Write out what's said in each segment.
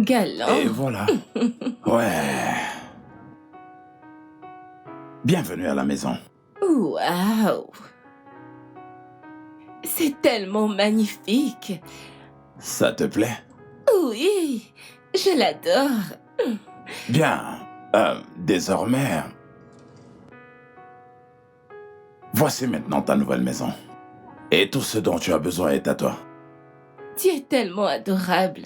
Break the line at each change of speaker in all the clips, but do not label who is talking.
Galant.
Et voilà. Ouais. Bienvenue à la maison.
Waouh! C'est tellement magnifique.
Ça te plaît?
Oui, je l'adore.
Bien. Désormais... Voici maintenant ta nouvelle maison. Et tout ce dont tu as besoin est à toi.
Tu es tellement adorable.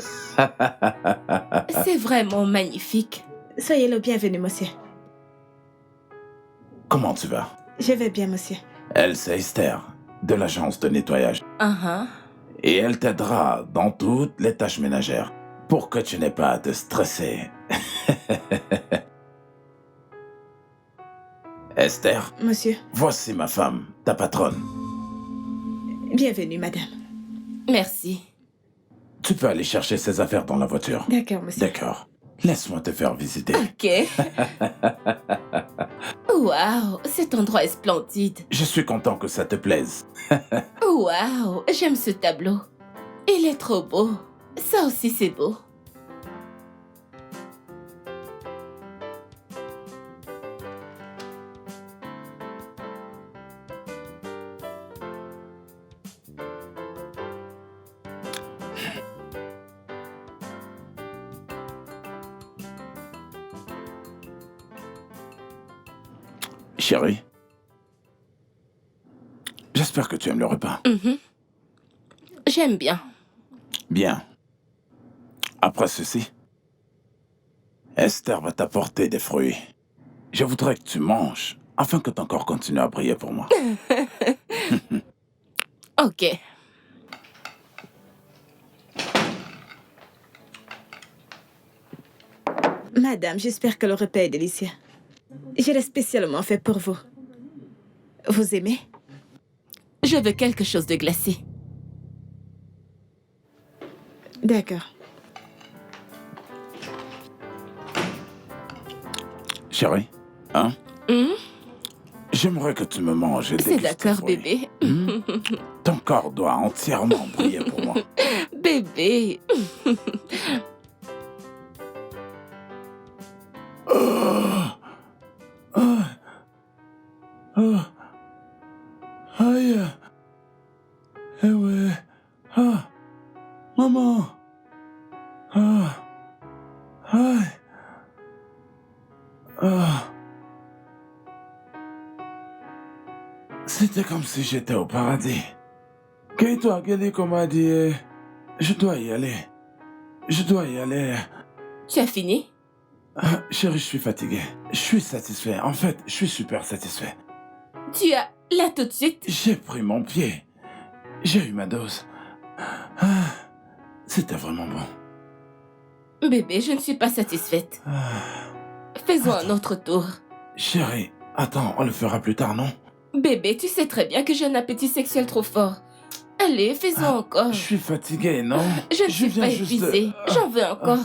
C'est vraiment magnifique.
Soyez le bienvenu, monsieur.
Comment tu vas?
Je vais bien, monsieur.
Elle, c'est Esther, de l'agence de nettoyage. Et elle t'aidera dans toutes les tâches ménagères pour que tu n'aies pas à te stresser. Esther,
Monsieur.
voici ma femme, ta patronne.
Bienvenue, madame.
Merci.
Tu peux aller chercher ses affaires dans la voiture.
D'accord, monsieur.
D'accord. Laisse-moi te faire visiter.
Ok. Waouh, cet endroit est splendide.
Je suis content que ça te plaise.
Waouh, j'aime ce tableau. Il est trop beau. Ça aussi, c'est beau.
Chérie, j'espère que tu aimes le repas.
J'aime bien.
Bien. Après ceci, Esther va t'apporter des fruits. Je voudrais que tu manges afin que ton corps continue à briller pour moi.
Ok.
Madame, j'espère que le repas est délicieux. Je l'ai spécialement fait pour vous. Vous aimez?
Je veux quelque chose de glacé.
D'accord.
Chérie, j'aimerais que tu me manges.
C'est d'accord, bébé.
Ton corps doit entièrement briller pour moi.
Bébé.
Aïe. Eh ouais. Ah. Maman. Ah. Aïe. Ah. C'était comme si j'étais au paradis. Toi, Kelly, m'a dit, je dois y aller. Je dois y aller.
Tu as fini?
Chérie, je suis fatigué. Je suis satisfait. En fait, je suis super satisfait.
Tu as... Là tout de suite?
J'ai pris mon pied. J'ai eu ma dose. C'était vraiment bon.
Bébé, je ne suis pas satisfaite. Faisons un autre tour.
Chérie, attends, on le fera plus tard, non?
Bébé, tu sais très bien que j'ai un appétit sexuel trop fort. Allez, faisons encore.
Je suis fatigué, non?
Je ne suis pas épuisée. J'en veux encore.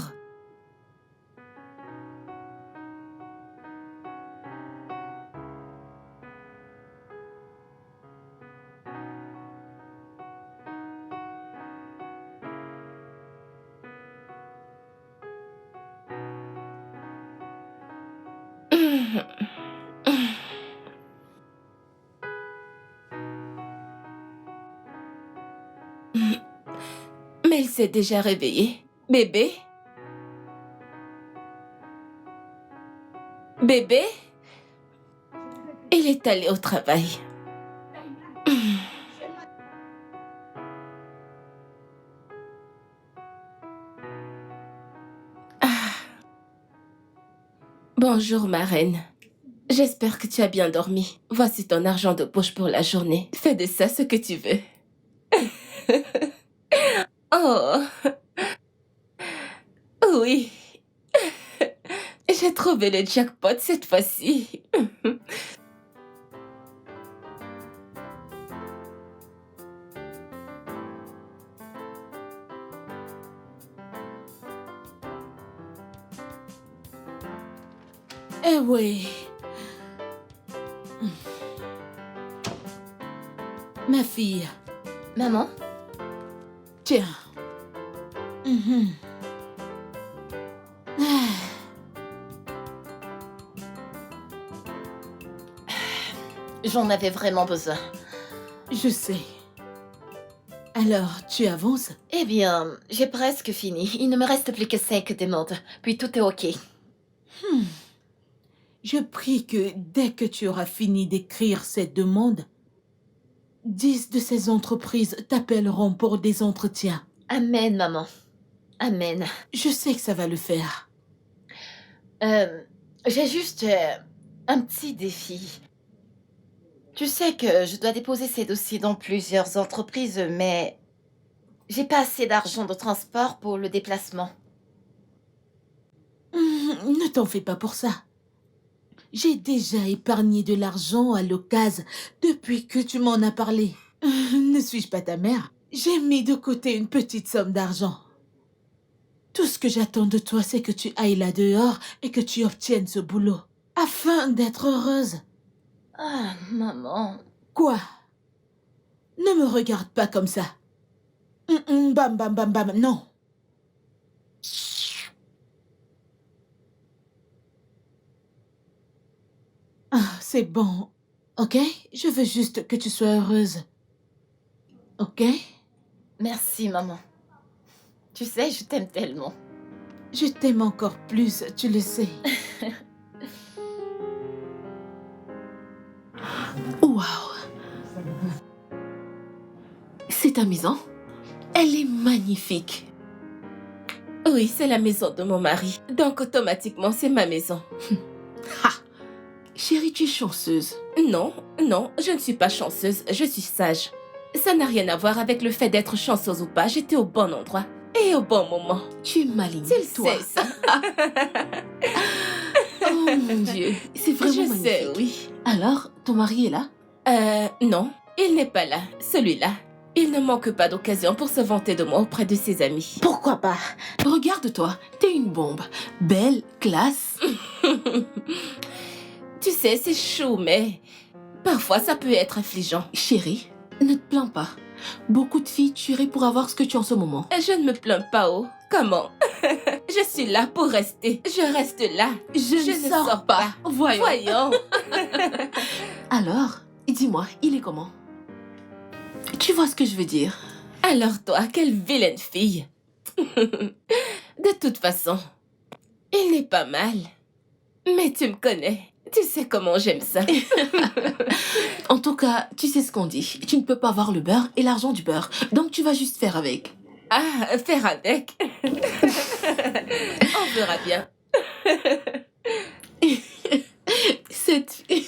Mais il s'est déjà réveillé. Bébé? Bébé? Il est allé au travail. Bonjour, ma reine. J'espère que tu as bien dormi. Voici ton argent de poche pour la journée. Fais de ça ce que tu veux. Oh. Oui. J'ai trouvé le jackpot cette fois-ci. Eh oui. Ma fille.
Maman?
Tiens.
J'en avais vraiment besoin.
Je sais. Alors, tu avances?
Eh bien, j'ai presque fini. Il ne me reste plus que 5 demandes. Puis tout est OK.
Je prie que dès que tu auras fini d'écrire cette demande, 10 de ces entreprises t'appelleront pour des entretiens.
Amen, maman. Amen.
Je sais que ça va le faire.
J'ai juste un petit défi. Tu sais que je dois déposer ces dossiers dans plusieurs entreprises, mais j'ai pas assez d'argent de transport pour le déplacement.
Ne t'en fais pas pour ça. J'ai déjà épargné de l'argent à l'occasion depuis que tu m'en as parlé. Ne suis-je pas ta mère? J'ai mis de côté une petite somme d'argent. Tout ce que j'attends de toi, c'est que tu ailles là dehors et que tu obtiennes ce boulot, afin d'être heureuse.
Ah, maman.
Quoi? Ne me regarde pas comme ça. Bam, bam, bam, bam, non. Ah, c'est bon, ok? Je veux juste que tu sois heureuse. Ok?
Merci, maman. Tu sais, je t'aime tellement.
Je t'aime encore plus, tu le sais.
Waouh! C'est ta maison? Elle est magnifique. Oui, c'est la maison de mon mari. Donc automatiquement, c'est ma maison.
Ha! Chérie, tu es chanceuse.
Non, non, je ne suis pas chanceuse, je suis sage. Ça n'a rien à voir avec le fait d'être chanceuse ou pas, j'étais au bon endroit et au bon moment.
Tu es maligne,
Tu
toi.
sais ça.
Oh mon Dieu, c'est vraiment
Je
magnifique.
sais, oui.
Alors, ton mari est là?
Non, il n'est pas là, celui-là. Il ne manque pas d'occasion pour se vanter de moi auprès de ses amis.
Pourquoi pas? Regarde-toi, t'es une bombe. Belle, classe.
Tu sais, c'est chou, mais parfois ça peut être affligeant.
Chérie, ne te plains pas. Beaucoup de filles tueraient pour avoir ce que tu as en ce moment.
Je ne me plains pas, oh. Comment? Je suis là pour rester. Je reste là.
Je ne sors pas. Voyons.
Voyons.
Alors, dis-moi, il est comment? Tu vois ce que je veux dire?
Alors toi, quelle vilaine fille. De toute façon, il n'est pas mal. Mais tu me connais. Tu sais comment j'aime ça.
En tout cas, tu sais ce qu'on dit. Tu ne peux pas avoir le beurre et l'argent du beurre. Donc tu vas juste faire avec.
Ah, faire avec. On verra bien.
Cette fille...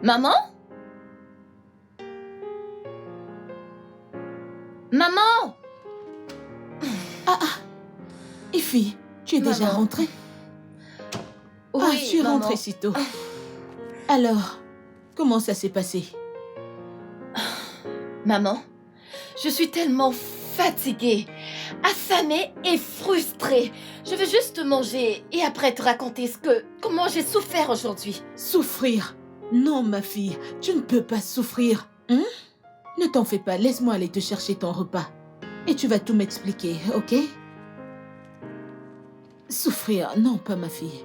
Maman? Maman?
Ify, tu es déjà
Maman.
rentrée?
Oui,
Ah, tu es
maman.
rentrée si tôt. Alors, comment ça s'est passé?
Maman, je suis tellement fatiguée, affamée et frustrée. Je veux juste manger et après te raconter comment j'ai souffert aujourd'hui.
Souffrir? Non, ma fille, tu ne peux pas souffrir. Hein? Ne t'en fais pas, laisse-moi aller te chercher ton repas. Et tu vas tout m'expliquer, ok? Souffrir? Non, pas ma fille.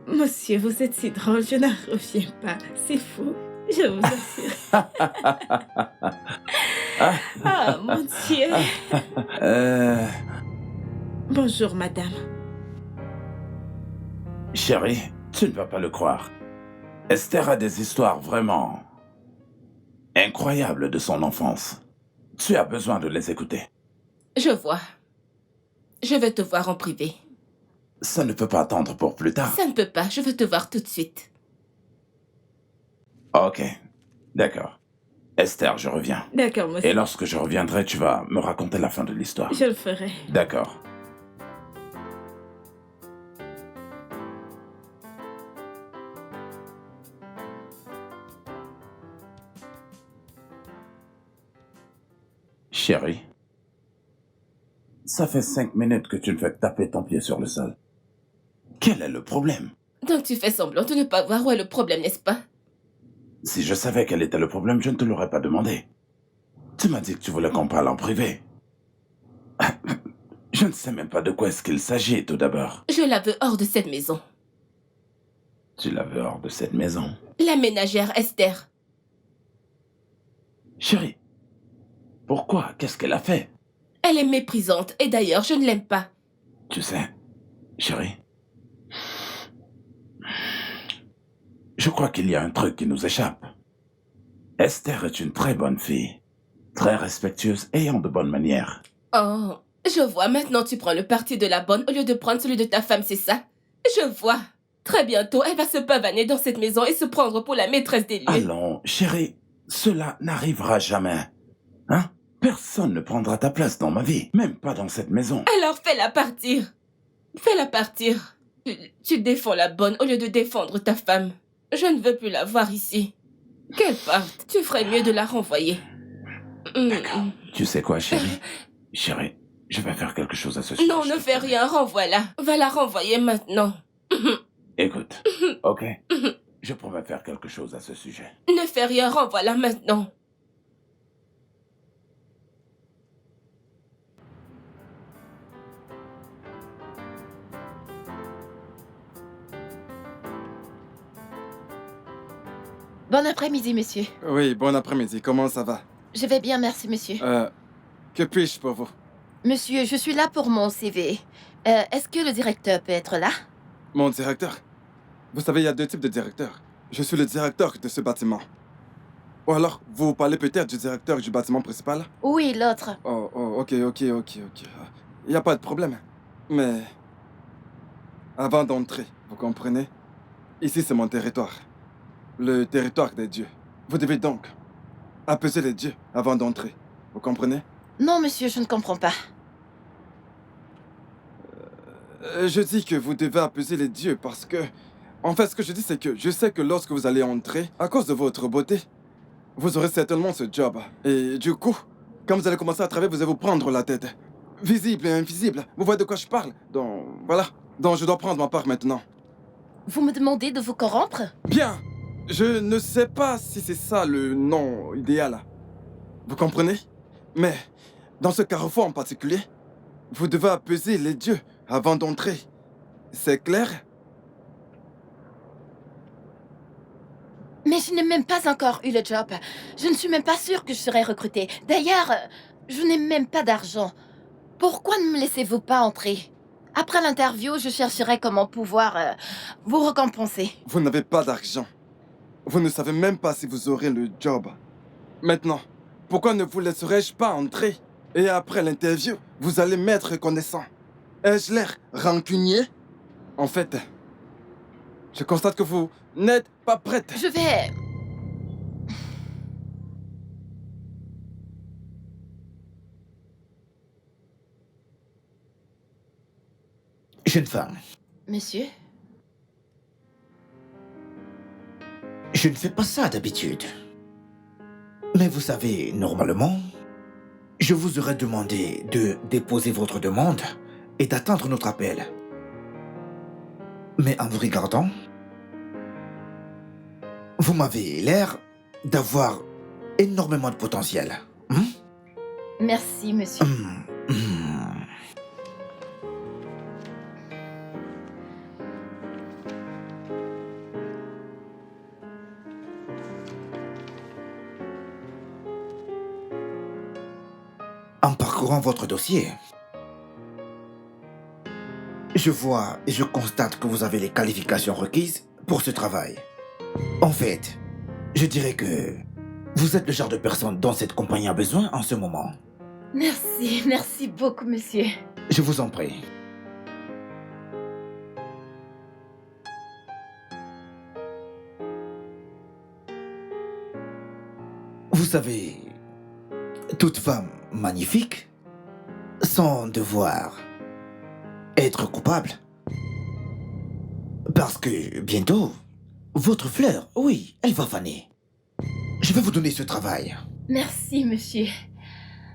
Monsieur, vous êtes si drôle, je n'en reviens pas. C'est fou, je vous assure. Ah, mon Dieu. Bonjour, madame.
Chérie, tu ne vas pas le croire. Esther a des histoires vraiment incroyables de son enfance. Tu as besoin de les écouter.
Je vois. Je veux te voir en privé.
Ça ne peut pas attendre pour plus tard.
Ça ne peut pas, je veux te voir tout de suite.
Ok, d'accord. Esther, je reviens.
D'accord, monsieur.
Et lorsque je reviendrai, tu vas me raconter la fin de l'histoire.
Je le ferai.
D'accord. Chérie, ça fait 5 minutes que tu ne fais que taper ton pied sur le sol. Quel est le problème?
Donc tu fais semblant de ne pas voir où est le problème, n'est-ce pas?
Si je savais quel était le problème, je ne te l'aurais pas demandé. Tu m'as dit que tu voulais qu'on parle en privé. Je ne sais même pas de quoi est-ce qu'il s'agit, tout d'abord.
Je la veux hors de cette maison.
Tu la veux hors de cette maison.
La ménagère Esther.
Chérie, pourquoi? Qu'est-ce qu'elle a fait?
Elle est méprisante et d'ailleurs, je ne l'aime pas.
Tu sais, chérie, je crois qu'il y a un truc qui nous échappe. Esther est une très bonne fille, très respectueuse et ayant de bonnes manières.
Oh, je vois, maintenant tu prends le parti de la bonne au lieu de prendre celui de ta femme, c'est ça? Je vois. Très bientôt, elle va se pavaner dans cette maison et se prendre pour la maîtresse des lieux.
Allons, chérie, cela n'arrivera jamais. Hein? Personne ne prendra ta place dans ma vie, même pas dans cette maison.
Alors fais-la partir. Fais-la partir. Tu défends la bonne au lieu de défendre ta femme. Je ne veux plus la voir ici. Qu'elle parte. Tu ferais mieux de la renvoyer.
Tu sais quoi, chérie? Chérie, je vais faire quelque chose à ce sujet.
Non, ne fais rien, renvoie-la. Va la renvoyer maintenant.
Écoute, ok? Je promets faire quelque chose à ce sujet.
Ne fais rien, renvoie-la maintenant.
Bon après-midi, monsieur.
Oui, bon après-midi. Comment ça va?
Je vais bien, merci, monsieur.
Que puis-je pour vous?
Monsieur, je suis là pour mon CV. Est-ce que le directeur peut être là?
Mon directeur? Vous savez, il y a 2 types de directeurs. Je suis le directeur de ce bâtiment. Ou alors, vous parlez peut-être du directeur du bâtiment principal?
Oui, l'autre.
Oh, ok. Il n'y a pas de problème. Mais... avant d'entrer, vous comprenez? Ici, c'est mon territoire. Le territoire des dieux. Vous devez donc apaiser les dieux avant d'entrer. Vous comprenez?
Non, monsieur, je ne comprends pas.
Je dis que vous devez apaiser les dieux parce que... En fait, ce que je dis, c'est que je sais que lorsque vous allez entrer, à cause de votre beauté, vous aurez certainement ce job. Et du coup, quand vous allez commencer à travailler, vous allez vous prendre la tête. Visible et invisible. Vous voyez de quoi je parle? Donc, voilà. Donc, je dois prendre ma part maintenant.
Vous me demandez de vous corrompre?
Bien. Je ne sais pas si c'est ça le nom idéal. Vous comprenez? Mais, dans ce carrefour en particulier, vous devez apaiser les dieux avant d'entrer. C'est clair?
Mais je n'ai même pas encore eu le job. Je ne suis même pas sûre que je serai recrutée. D'ailleurs, je n'ai même pas d'argent. Pourquoi ne me laissez-vous pas entrer? Après l'interview, je chercherai comment pouvoir vous récompenser.
Vous n'avez pas d'argent. Vous ne savez même pas si vous aurez le job. Maintenant, pourquoi ne vous laisserai-je pas entrer? Et après l'interview, vous allez m'être reconnaissant. Ai-je l'air rancunier? En fait, je constate que vous n'êtes pas prête.
Je vais...
Jeune femme,
Monsieur?
je ne fais pas ça d'habitude. Mais vous savez, normalement, je vous aurais demandé de déposer votre demande et d'attendre notre appel. Mais en vous regardant, vous m'avez l'air d'avoir énormément de potentiel.
Merci, monsieur.
En parcourant votre dossier, je vois et je constate que vous avez les qualifications requises pour ce travail. En fait, je dirais que vous êtes le genre de personne dont cette compagnie a besoin en ce moment.
Merci beaucoup, monsieur.
Je vous en prie. Vous savez, toute femme magnifique, sans devoir être coupable. Parce que bientôt, votre fleur, oui, elle va faner. Je vais vous donner ce travail.
Merci, monsieur.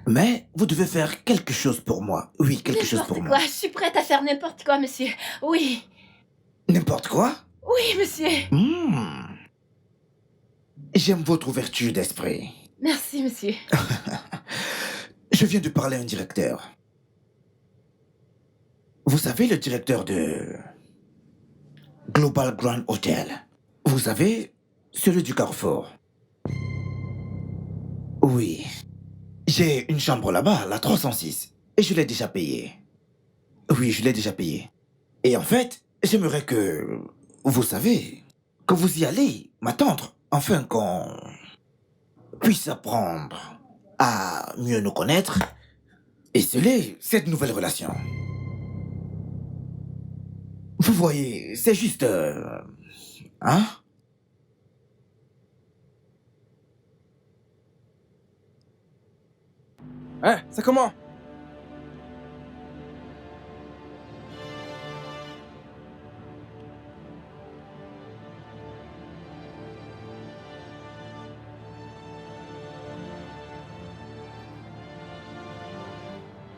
Mais vous devez faire quelque chose pour moi. Oui, quelque chose pour
N'importe
moi.
quoi, je suis prête à faire n'importe quoi, monsieur. Oui,
N'importe quoi?
oui, monsieur.
J'aime votre ouverture d'esprit.
Merci, monsieur.
Je viens de parler à un directeur. Vous savez, le directeur de Global Grand Hotel. Vous savez, celui du Carrefour. Oui. J'ai une chambre là-bas, la 306. Et je l'ai déjà payée. Oui, je l'ai déjà payée. Et en fait, j'aimerais que, vous savez, que vous y allez m'attendre, afin qu'on puisse apprendre à mieux nous connaître et sceller cette nouvelle relation. Vous voyez, c'est juste... hein?
Hein, c'est comment?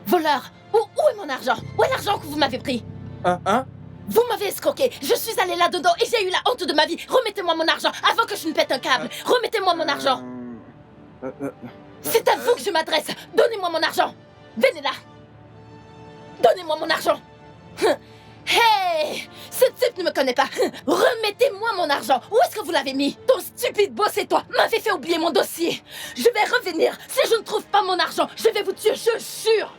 Voleur, où est mon argent? Où est l'argent que vous m'avez pris?
Hein?
Vous m'avez escroqué. Je suis allée là-dedans et j'ai eu la honte de ma vie. Remettez-moi mon argent avant que je ne pète un câble. Remettez-moi mon argent. C'est à vous que je m'adresse. Donnez-moi mon argent. Venez là. Donnez-moi mon argent. Hey! Ce type ne me connaît pas. Remettez-moi mon argent. Où est-ce que vous l'avez mis? Ton stupide boss et toi m'avez fait oublier mon dossier. Je vais revenir. Si je ne trouve pas mon argent, je vais vous tuer, je jure.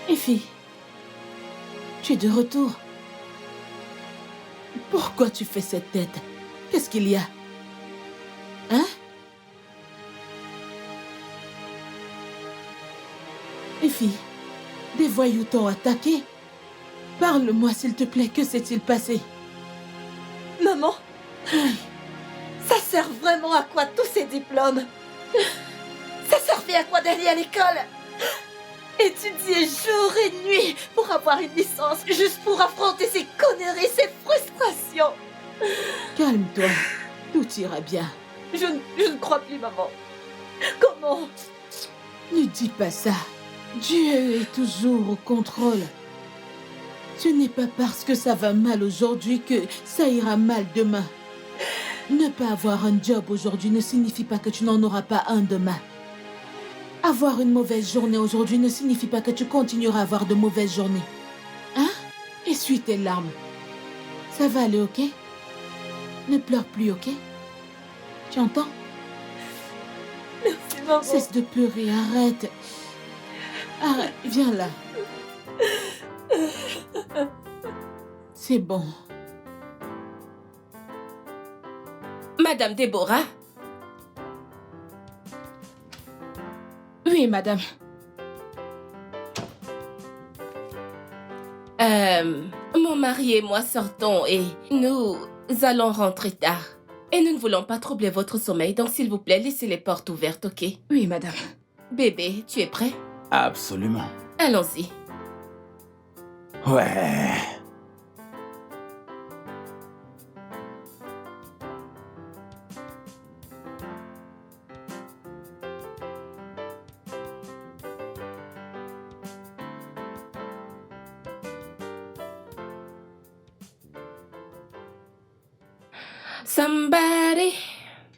Effie, tu es de retour. Pourquoi tu fais cette tête? Qu'est-ce qu'il y a? Hein? Effie, des voyous t'ont attaqué? Parle-moi s'il te plaît, que s'est-il passé?
Maman, ça sert vraiment à quoi tous ces diplômes? Ça servait à quoi d'aller à l'école? Étudier jour et nuit pour avoir une licence, juste pour affronter ces conneries, ces frustrations.
Calme-toi, tout ira bien.
Je ne crois plus, maman. Comment?
Ne dis pas ça. Dieu est toujours au contrôle. Ce n'est pas parce que ça va mal aujourd'hui que ça ira mal demain. Ne pas avoir un job aujourd'hui ne signifie pas que tu n'en auras pas un demain. Avoir une mauvaise journée aujourd'hui ne signifie pas que tu continueras à avoir de mauvaises journées. Hein? Essuie tes larmes. Ça va aller, ok? Ne pleure plus, ok? Tu entends?
Merci, maman.
Cesse de pleurer, arrête. Arrête, viens là. C'est bon.
Madame Déborah? Oui, madame. Mon mari et moi sortons et nous allons rentrer tard. Et nous ne voulons pas troubler votre sommeil, donc s'il vous plaît, laissez les portes ouvertes, ok?
Oui, madame.
Bébé, tu es prêt?
Absolument.
Allons-y.
Ouais.
Somebody.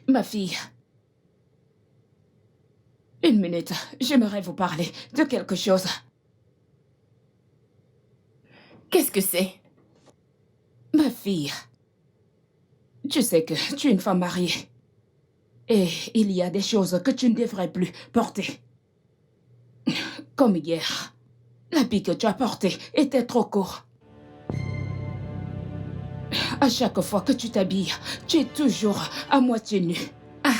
Ma fille. Une minute, j'aimerais vous parler de quelque chose.
Qu'est-ce que c'est?
Ma fille. Tu sais que tu es une femme mariée. Et il y a des choses que tu ne devrais plus porter. Comme hier. L'habit que tu as porté était trop court. À chaque fois que tu t'habilles, tu es toujours à moitié nu. Ah.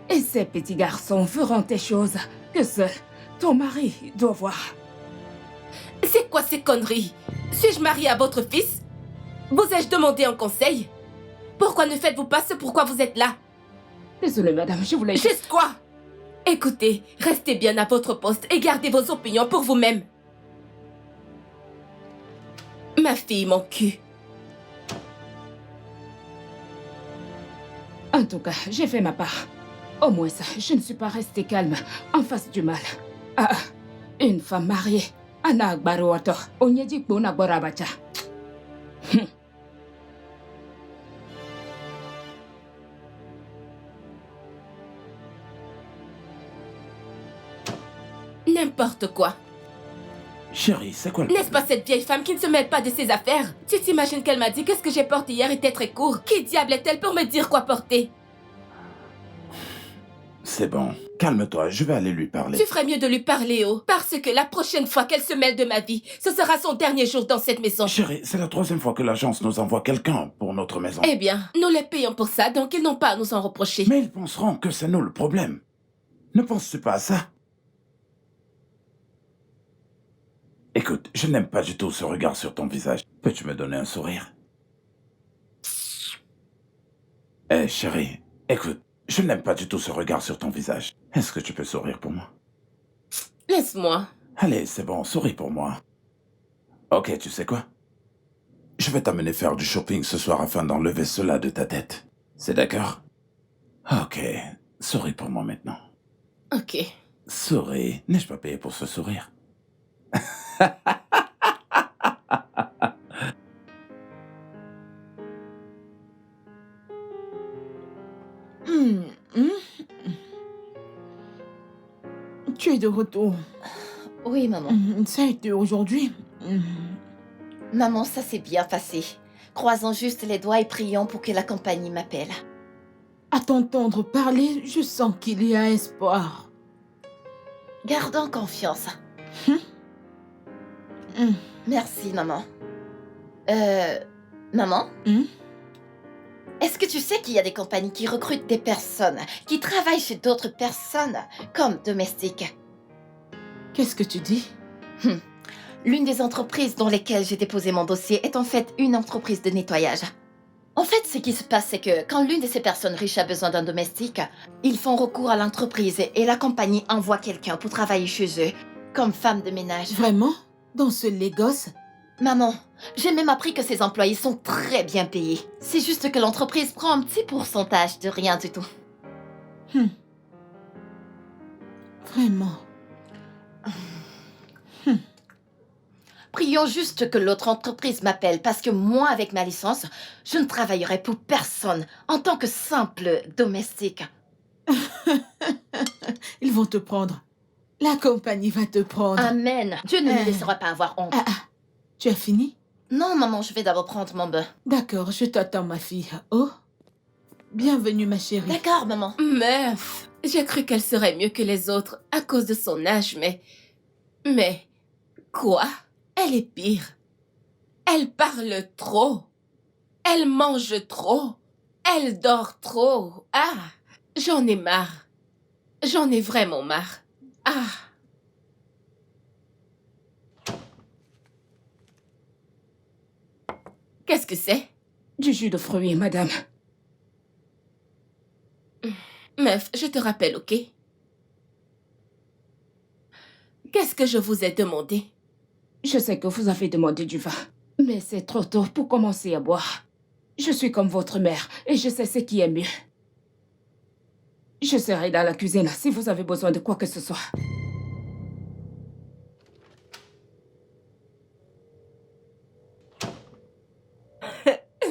Et ces petits garçons feront des choses que seul ton mari doit voir.
C'est quoi ces conneries? Suis-je mariée à votre fils? Vous ai-je demandé un conseil? Pourquoi ne faites-vous pas ce pourquoi vous êtes là?
Désolée, madame, je voulais...
Juste quoi? Écoutez, restez bien à votre poste et gardez vos opinions pour vous-même. Ma fille, mon cul. En tout cas, j'ai fait ma part. Au moins ça, je ne suis pas restée calme en face du mal. Ah, une femme mariée. Ana agbaro oto. Onyeji kpo na gbora abacha. N'importe quoi.
Chérie, c'est quoi le
N'est-ce pas
problème?
cette vieille femme qui ne se mêle pas de ses affaires? Tu t'imagines qu'elle m'a dit que ce que j'ai porté hier était très court? Qui diable est-elle pour me dire quoi porter?
C'est bon. Calme-toi, je vais aller lui parler.
Tu ferais mieux de lui parler, oh. Parce que la prochaine fois qu'elle se mêle de ma vie, ce sera son dernier jour dans cette maison.
Chérie, c'est la 3e fois que l'agence nous envoie quelqu'un pour notre maison.
Eh bien, nous les payons pour ça, donc ils n'ont pas à nous en reprocher.
Mais ils penseront que c'est nous le problème. Ne penses-tu pas à ça? Écoute, je n'aime pas du tout ce regard sur ton visage. Peux-tu me donner un sourire? Eh, chérie, écoute, je n'aime pas du tout ce regard sur ton visage. Est-ce que tu peux sourire pour moi?
Laisse-moi.
Allez, c'est bon, souris pour moi. Ok, tu sais quoi? Je vais t'amener faire du shopping ce soir afin d'enlever cela de ta tête. C'est d'accord? Ok, souris pour moi maintenant.
Ok.
Souris, n'ai-je pas payé pour ce sourire?
Tu es de retour.
Oui, maman.
Ça a été aujourd'hui.
Maman, ça s'est bien passé. Croisons juste les doigts et prions pour que la compagnie m'appelle.
À t'entendre parler, je sens qu'il y a espoir.
Gardons confiance. Merci, maman. Maman? Est-ce que tu sais qu'il y a des compagnies qui recrutent des personnes, qui travaillent chez d'autres personnes, comme domestiques?
Qu'est-ce que tu dis?
L'une des entreprises dans lesquelles j'ai déposé mon dossier est en fait une entreprise de nettoyage. En fait, ce qui se passe, c'est que quand l'une de ces personnes riches a besoin d'un domestique, ils font recours à l'entreprise et la compagnie envoie quelqu'un pour travailler chez eux, comme femme de ménage.
Vraiment? Dans ce Lagos?
Maman, j'ai même appris que ces employés sont très bien payés. C'est juste que l'entreprise prend un petit pourcentage de rien du tout.
Vraiment?
Prions juste que l'autre entreprise m'appelle parce que moi, avec ma licence, je ne travaillerai pour personne en tant que simple domestique.
Ils vont te prendre. La compagnie va te prendre.
Amen. Dieu ne nous laissera pas avoir honte.
Tu as fini?
Non, maman, je vais d'abord prendre mon bain.
D'accord, je t'attends, ma fille. Oh, bienvenue, ma chérie.
D'accord, maman.
Meuf, j'ai cru qu'elle serait mieux que les autres à cause de son âge, mais... Quoi? Elle est pire. Elle parle trop. Elle mange trop. Elle dort trop. Ah, j'en ai marre. J'en ai vraiment marre. Ah. Qu'est-ce que c'est? Du jus de fruits, madame. Meuf, je te rappelle, ok? Qu'est-ce que je vous ai demandé? Je sais que vous avez demandé du vin, mais c'est trop tôt pour commencer à boire. Je suis comme votre mère et je sais ce qui est mieux. Je serai dans la cuisine si vous avez besoin de quoi que ce soit.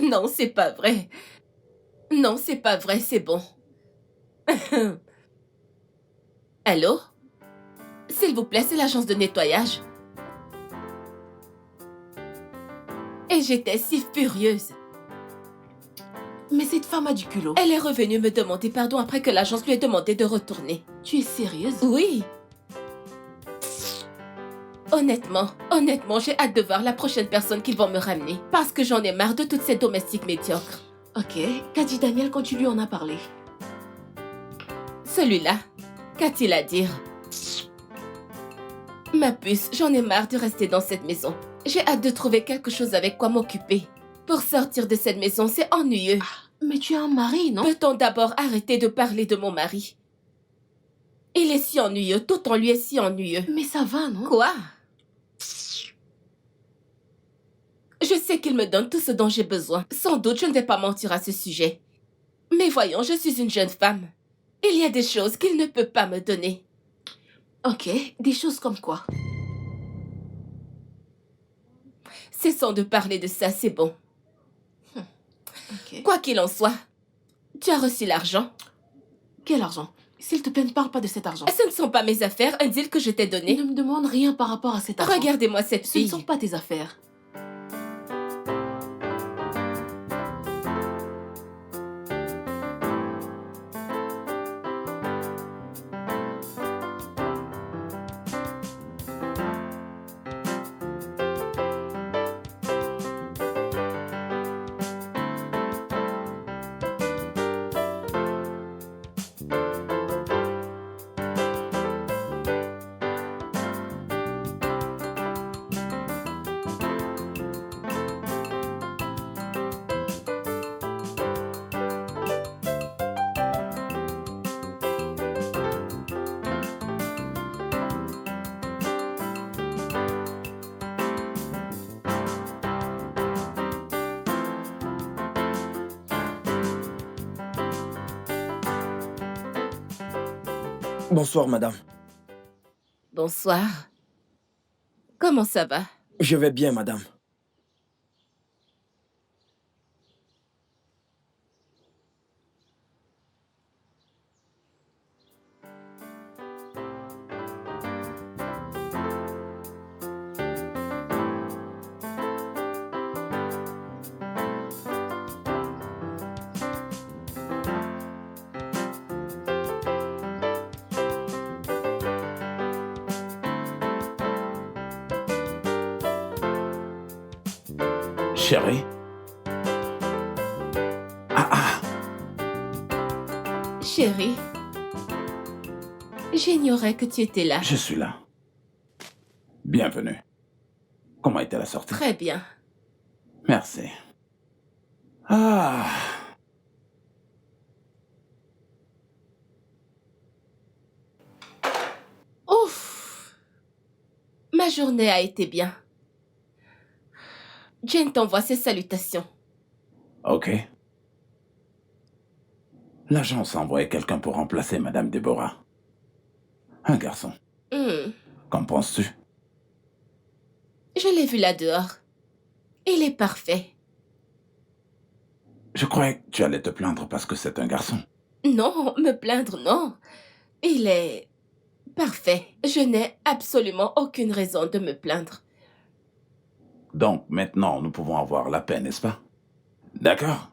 Non, c'est pas vrai. Non, c'est pas vrai, c'est bon. Allô? S'il vous plaît, c'est l'agence de nettoyage. Et j'étais si furieuse.
Mais cette femme a du culot.
Elle est revenue me demander pardon après que l'agence lui ait demandé de retourner.
Tu es sérieuse?
Oui. Honnêtement, j'ai hâte de voir la prochaine personne qu'ils vont me ramener. Parce que j'en ai marre de toutes ces domestiques médiocres.
Ok, qu'a dit Daniel quand tu lui en as parlé?
Celui-là, qu'a-t-il à dire? Ma puce, j'en ai marre de rester dans cette maison. J'ai hâte de trouver quelque chose avec quoi m'occuper. Pour sortir de cette maison, c'est ennuyeux.
Mais tu as un mari, non?
Peut-on d'abord arrêter de parler de mon mari? Il est si ennuyeux, tout en lui est si ennuyeux.
Mais ça va, non?
Quoi? Je sais qu'il me donne tout ce dont j'ai besoin. Sans doute, je ne vais pas mentir à ce sujet. Mais voyons, je suis une jeune femme. Il y a des choses qu'il ne peut pas me donner.
Ok, des choses comme quoi?
Cessons de parler de ça, c'est bon.
Ok.
Quoi qu'il en soit, tu as reçu l'argent.
Quel argent? S'il te plaît, ne parle pas de cet argent.
Ce ne sont pas mes affaires, un deal que je t'ai donné.
Ne me demande rien par rapport à cet argent.
Regardez-moi cette
Ce ne
fille.
sont pas tes affaires.
Bonsoir, madame.
Bonsoir. Comment ça va?
Je vais bien, madame.
Chérie? Ah,
Chérie, j'ignorais que tu étais là.
je suis là. Bienvenue. Comment était la sortie?
Très bien.
Merci. Ah.
Ouf! Ma journée a été bien. Jane t'envoie ses salutations.
Ok. L'agence a envoyé quelqu'un pour remplacer Madame Deborah. Un garçon. Qu'en penses-tu?
Je l'ai vu là dehors. Il est parfait.
Je croyais que tu allais te plaindre parce que c'est un garçon.
Non, me plaindre, non. Il est parfait. Je n'ai absolument aucune raison de me plaindre.
Donc maintenant, nous pouvons avoir la paix, n'est-ce pas? D'accord?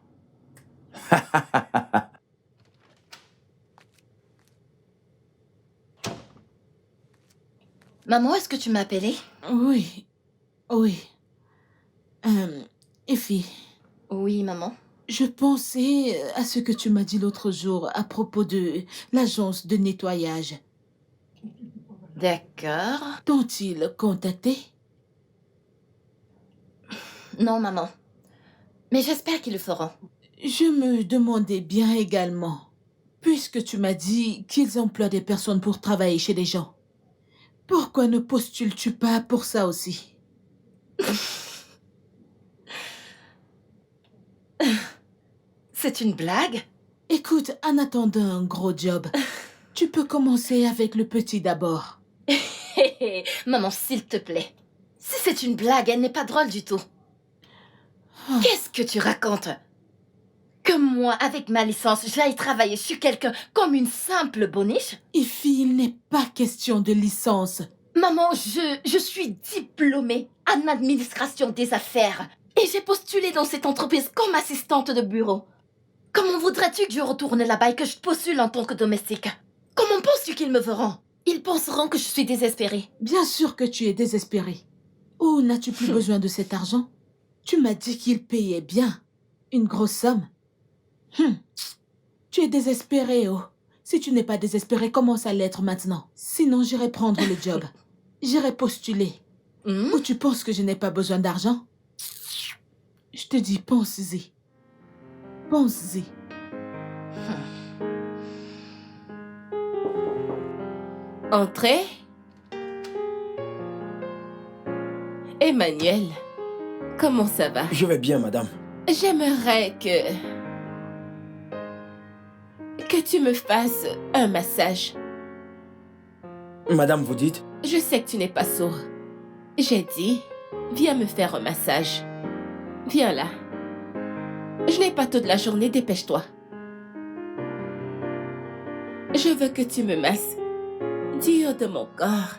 Maman, est-ce que tu m'as appelé?
Oui, oui. Effie,
Oui, maman.
je pensais à ce que tu m'as dit l'autre jour à propos de l'agence de nettoyage.
D'accord.
T'ont-ils contacté?
Non, maman. Mais j'espère qu'ils le feront.
Je me demandais bien également, puisque tu m'as dit qu'ils emploient des personnes pour travailler chez les gens. Pourquoi ne postules-tu pas pour ça aussi?
C'est une blague?
Écoute, en attendant un gros job, tu peux commencer avec le petit d'abord.
Hé hé, maman, s'il te plaît. Si c'est une blague, elle n'est pas drôle du tout. Qu'est-ce que tu racontes? Que moi, avec ma licence, j'aille travailler chez quelqu'un comme une simple boniche?
Effie, il n'est pas question de licence.
Maman, je suis diplômée en administration des affaires. Et j'ai postulé dans cette entreprise comme assistante de bureau. Comment voudrais-tu que je retourne là-bas et que je postule en tant que domestique? Comment penses-tu qu'ils me verront? Ils penseront que je suis désespérée.
Bien sûr que tu es désespéré. Ou n'as-tu plus besoin de cet argent? Tu m'as dit qu'il payait bien. Une grosse somme. Tu es désespéré, oh. Si tu n'es pas désespéré, commence à l'être maintenant. Sinon, j'irai prendre le job. J'irai postuler. Ou tu penses que je n'ai pas besoin d'argent? Je te dis, pense-y. Pense-y.
Entrez. Emmanuel, comment ça va?
Je vais bien, madame.
J'aimerais que que tu me fasses un massage.
Madame, vous dites?
Je sais que tu n'es pas sourd. J'ai dit, viens me faire un massage. Viens là. Je n'ai pas toute la journée, dépêche-toi. Je veux que tu me masses du haut de mon corps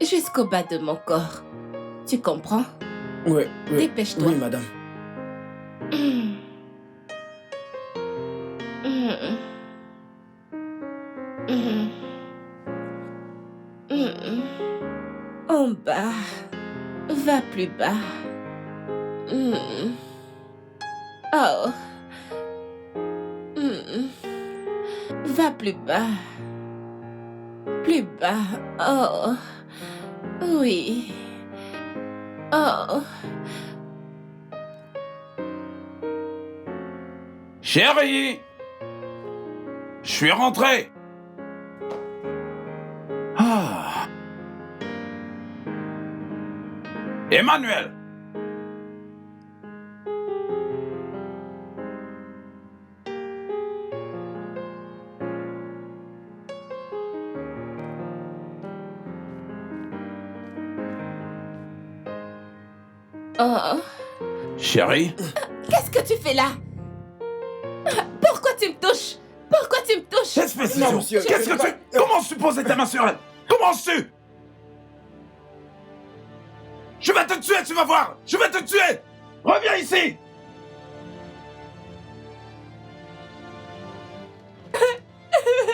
jusqu'au bas de mon corps. Tu comprends?
Oui, oui.
Dépêche-toi.
Oui, madame.
En bas. Va plus bas. Oh. Va plus bas. Plus bas. Oh. Oui. Oh.
Chérie! Je suis rentré! Ah! Emmanuel!
Oh.
Chérie?
Qu'est-ce que tu fais là? Pourquoi tu me touches? Pourquoi tu me touches?
Espèce de
Non,
sourd.
monsieur,
Qu'est-ce que tu... Comment tu poses ta main sur elle? Comment tu... Je vais te tuer, tu vas voir! Je vais te tuer! Reviens ici!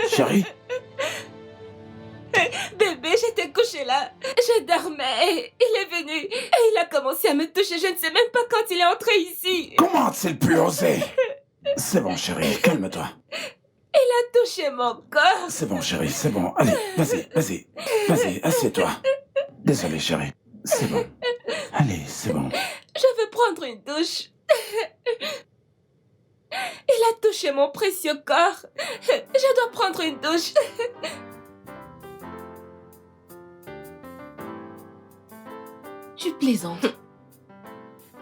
Chérie?
Bébé, j'étais couchée là. Je dormais. Il est venu et il a commencé à me toucher. Je ne sais même pas quand il est entré ici.
Comment a-t-il pu oser? C'est bon, chérie, calme-toi.
Il a touché mon corps.
C'est bon, chérie, c'est bon. Allez, vas-y, vas-y. Vas-y, assieds-toi. Désolé, chérie. C'est bon. Allez, c'est bon.
Je veux prendre une douche. Il a touché mon précieux corps. Je dois prendre une douche.
Tu plaisantes.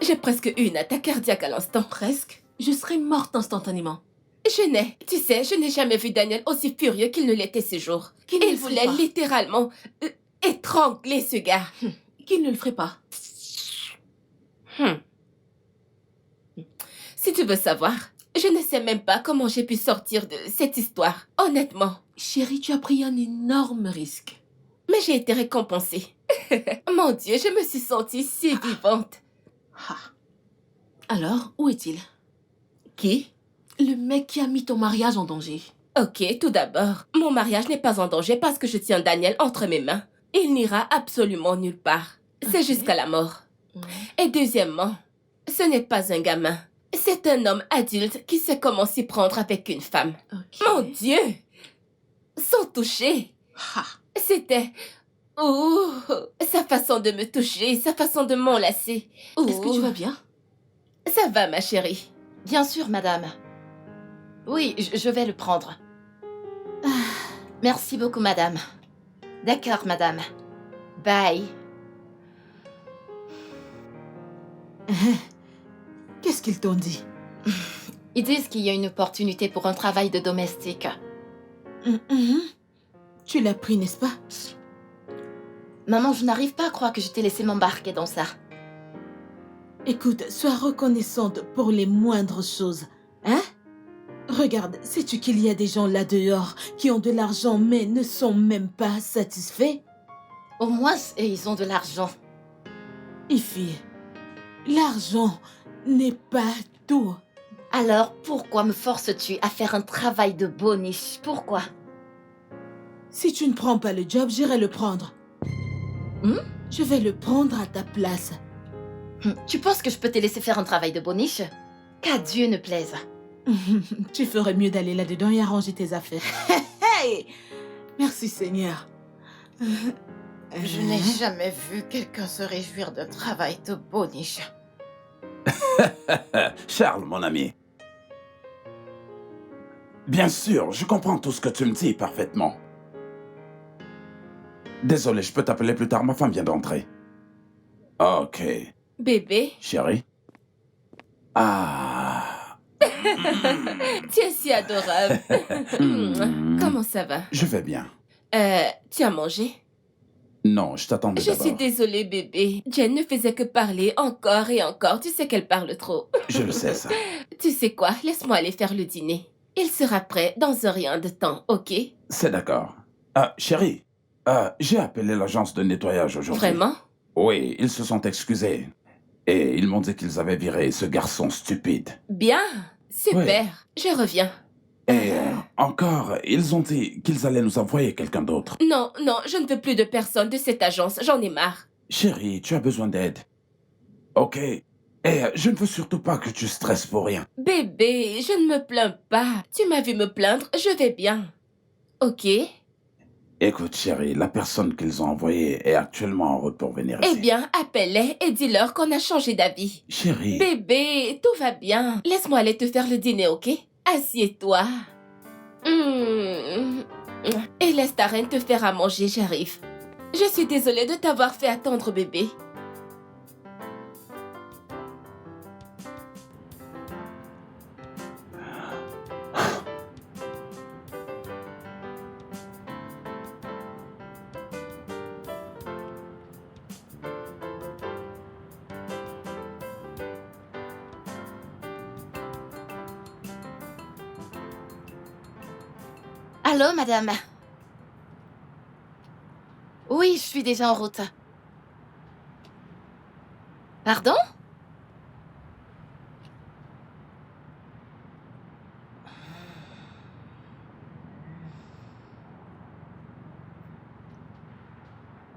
J'ai presque eu une attaque cardiaque à l'instant.
Presque. Je serais morte instantanément.
Je n'ai jamais vu Daniel aussi furieux qu'il ne l'était ce jour.
Qu'il ne
Il
le ferait
voulait
pas.
littéralement étrangler ce gars.
Qu'il ne le ferait pas.
Si tu veux savoir, je ne sais même pas comment j'ai pu sortir de cette histoire, honnêtement.
Chérie, tu as pris un énorme risque.
Mais j'ai été récompensée. Mon Dieu, je me suis sentie si vivante.
Ah. Alors, où est-il?
Qui?
Le mec qui a mis ton mariage en danger.
Ok, tout d'abord, mon mariage n'est pas en danger parce que je tiens Daniel entre mes mains. Il n'ira absolument nulle part. C'est
Ok.
jusqu'à la mort.
Ouais.
Et deuxièmement, ce n'est pas un gamin. C'est un homme adulte qui sait comment s'y prendre avec une femme.
Ok.
Mon Dieu! Sans toucher.
Ah.
C'était... Ouh, sa façon de me toucher, sa façon de m'enlacer.
Est-ce que tu vas bien?
Ça va, ma chérie.
Bien sûr, madame. Oui, je vais le prendre. Merci beaucoup, madame. D'accord, madame. Bye.
Qu'est-ce qu'ils t'ont dit?
Ils disent qu'il y a une opportunité pour un travail de domestique.
Tu l'as pris, n'est-ce pas?
Maman, je n'arrive pas à croire que je t'ai laissé m'embarquer dans ça.
Écoute, sois reconnaissante pour les moindres choses, hein? Regarde, sais-tu qu'il y a des gens là dehors qui ont de l'argent mais ne sont même pas satisfaits?
Au moins, ils ont de l'argent.
Ify, l'argent n'est pas tout.
Alors, pourquoi me forces-tu à faire un travail de boniche? Pourquoi?
Si tu ne prends pas le job, j'irai le prendre. Je vais le prendre à ta place.
Tu penses que je peux te laisser faire un travail de boniche? Qu'à Dieu ne plaise.
Tu ferais mieux d'aller là-dedans et arranger tes affaires. Hey! Merci Seigneur.
Je n'ai jamais vu quelqu'un se réjouir d'un travail de boniche.
Charles, mon ami. Bien sûr, je comprends tout ce que tu me dis parfaitement. Désolé, je peux t'appeler plus tard, ma femme vient d'entrer. Ok.
Bébé,
Chérie? Ah...
Tu es si adorable. Comment ça va?
Je vais bien.
Tu as mangé?
Non, je t'attendais
Je
d'abord.
suis désolée, bébé. Jen ne faisait que parler encore et encore. Tu sais qu'elle parle trop.
Je le sais, ça.
Tu sais quoi? Laisse-moi aller faire le dîner. Il sera prêt dans un rien de temps, ok?
C'est d'accord. Chérie, j'ai appelé l'agence de nettoyage aujourd'hui.
Vraiment?
Oui, ils se sont excusés. Et ils m'ont dit qu'ils avaient viré ce garçon stupide.
Bien. Super. Je reviens.
Et encore, ils ont dit qu'ils allaient nous envoyer quelqu'un d'autre.
Non, non, je ne veux plus de personne de cette agence. J'en ai marre.
Chérie, tu as besoin d'aide. Ok. Et je ne veux surtout pas que tu stresses pour rien.
Bébé, je ne me plains pas. Tu m'as vu me plaindre, je vais bien. Ok?
Écoute, chérie, la personne qu'ils ont envoyée est actuellement en route pour venir ici.
Eh bien, appelle-les et dis-leur qu'on a changé d'avis.
Chérie.
Bébé, tout va bien. Laisse-moi aller te faire le dîner, ok? Assieds-toi. Et laisse ta reine te faire à manger, j'arrive. Je suis désolée de t'avoir fait attendre, bébé.
Allô, madame? Oui, je suis déjà en route. Pardon?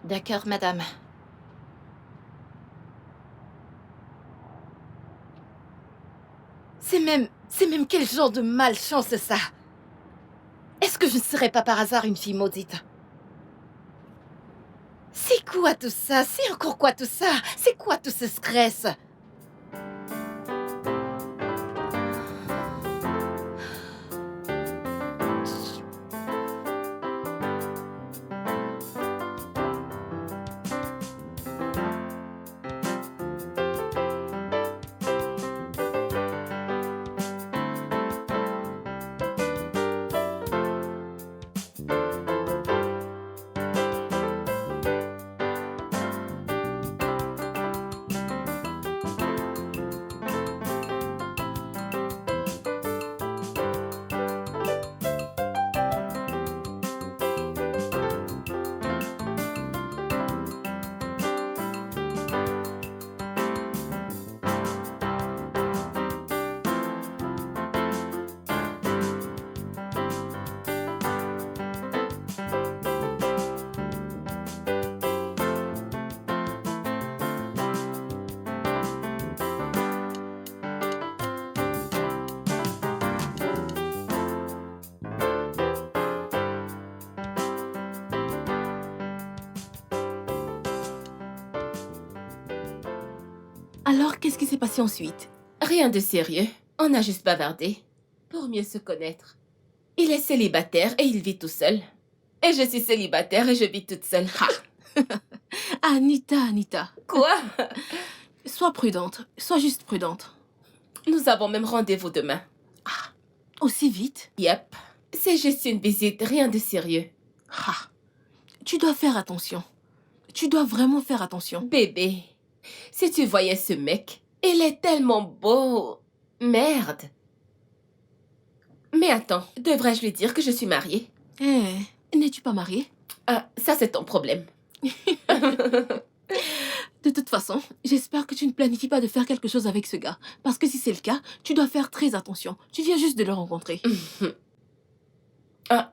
D'accord, madame. C'est même quel genre de malchance, ça? Est-ce que je ne serais pas par hasard une fille maudite? C'est quoi tout ça? C'est encore quoi tout ça? C'est quoi tout ce stress?
Alors, qu'est-ce qui s'est passé ensuite?
Rien de sérieux. On a juste bavardé. Pour mieux se connaître. Il est célibataire et il vit tout seul. Et je suis célibataire et je vis toute seule.
Anita.
Quoi?
Sois prudente. Sois juste prudente.
Nous avons même rendez-vous demain.
Aussi vite?
Yep. C'est juste une visite, rien de sérieux.
Tu dois faire attention. Tu dois vraiment faire attention.
Bébé, si tu voyais ce mec, il est tellement beau. Merde. Mais attends, devrais-je lui dire que je suis mariée?
N'es-tu pas mariée?
Ça c'est ton problème.
De toute façon, j'espère que tu ne planifies pas de faire quelque chose avec ce gars. Parce que si c'est le cas, tu dois faire très attention. Tu viens juste de le rencontrer.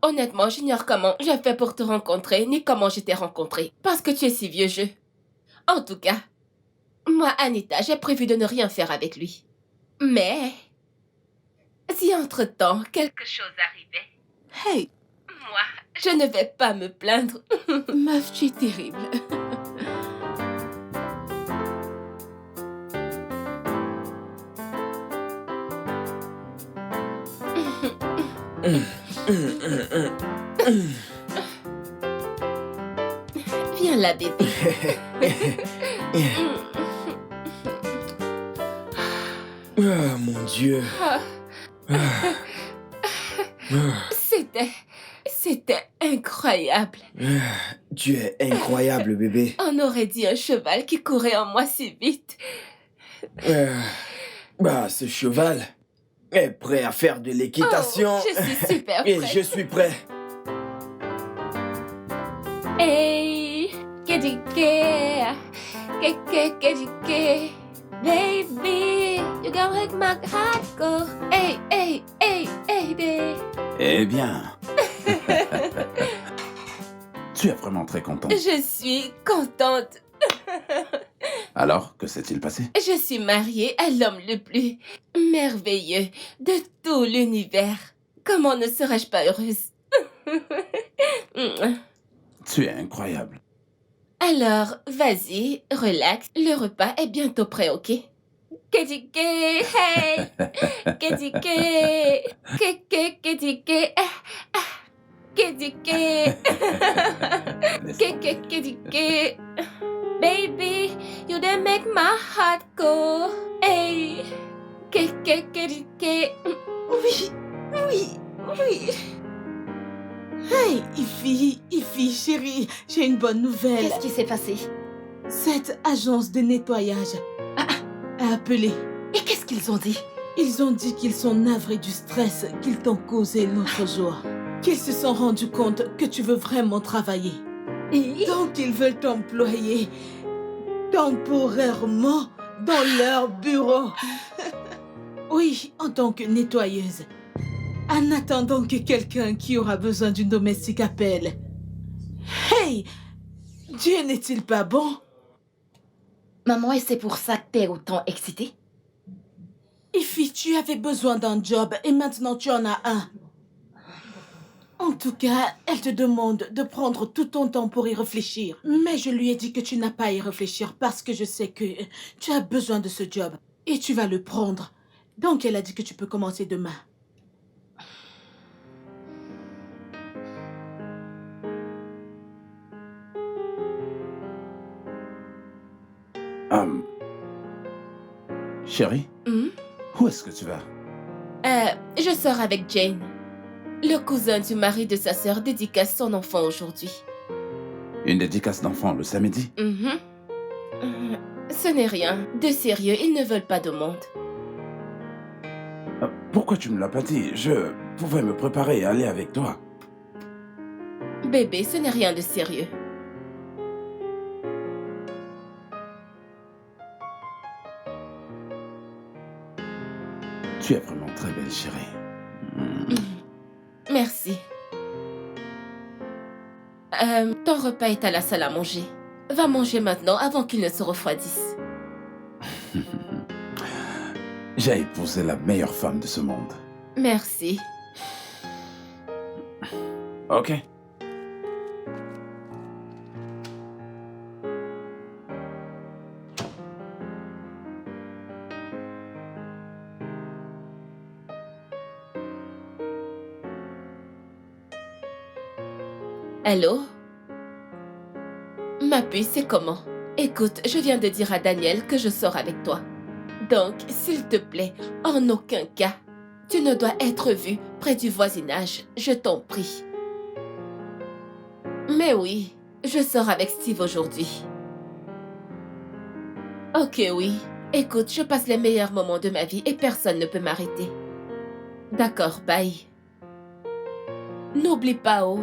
Honnêtement, j'ignore comment j'ai fait pour te rencontrer, ni comment je t'ai rencontré. Parce que tu es si vieux jeu. En tout cas, moi, Anita, j'ai prévu de ne rien faire avec lui. Mais, si entre-temps, quelque chose arrivait...
Hey!
Moi, je ne vais pas me plaindre.
Meuf, tu es terrible.
Viens là, bébé.
Ah, mon Dieu.
C'était incroyable.
Tu es incroyable, bébé.
On aurait dit un cheval qui courait en moi si vite.
Bah, ce cheval est prêt à faire de l'équitation.
Oh, je suis super
Et
prête.
je suis prêt.
Hey, KDK, KDK, baby, you gon' make my heart go. Hey, hey, hey, hey, baby.
Eh bien. Tu es vraiment très contente.
Je suis contente.
Alors, que s'est-il passé?
Je suis mariée à l'homme le plus merveilleux de tout l'univers. Comment ne serais-je pas heureuse?
Tu es incroyable.
Alors, vas-y, relax. Le repas est bientôt prêt, ok? KDK, hey! KDK, KDK, KDK, KDK, baby, you done make my heart go. Hey! KDK.
Oui, oui, oui. Hey, Ify, chérie, j'ai une bonne nouvelle.
Qu'est-ce qui s'est passé?
Cette agence de nettoyage a appelé.
Et qu'est-ce qu'ils ont dit?
Ils ont dit qu'ils sont navrés du stress qu'ils t'ont causé l'autre jour. Qu'ils se sont rendus compte que tu veux vraiment travailler. Donc ils veulent t'employer temporairement dans leur bureau. Oui, en tant que nettoyeuse. En attendant que quelqu'un qui aura besoin d'une domestique appelle. Hey! Dieu n'est-il pas bon?
Maman, et c'est pour ça que t'es autant excitée?
Ify, tu avais besoin d'un job et maintenant tu en as un. En tout cas, elle te demande de prendre tout ton temps pour y réfléchir. Mais je lui ai dit que tu n'as pas à y réfléchir parce que je sais que tu as besoin de ce job et tu vas le prendre. Donc elle a dit que tu peux commencer demain.
Chérie, où est-ce que tu vas?
Je sors avec Jane. Le cousin du mari de sa sœur dédicace son enfant aujourd'hui.
Une dédicace d'enfant le samedi?
Ce n'est rien. De sérieux, ils ne veulent pas de monde.
Pourquoi tu me l'as pas dit? Je pouvais me préparer et aller avec toi.
Bébé, ce n'est rien de sérieux.
Tu es vraiment très belle, chérie.
Merci. Ton repas est à la salle à manger. Va manger maintenant avant qu'il ne se refroidisse.
J'ai épousé la meilleure femme de ce monde.
Merci.
Ok.
Allô? Ma puce, c'est comment? Écoute, je viens de dire à Daniel que je sors avec toi. Donc, s'il te plaît, en aucun cas, tu ne dois être vu près du voisinage, je t'en prie. Mais oui, je sors avec Steve aujourd'hui. Ok, oui. Écoute, je passe les meilleurs moments de ma vie et personne ne peut m'arrêter. D'accord, bye. N'oublie pas, oh.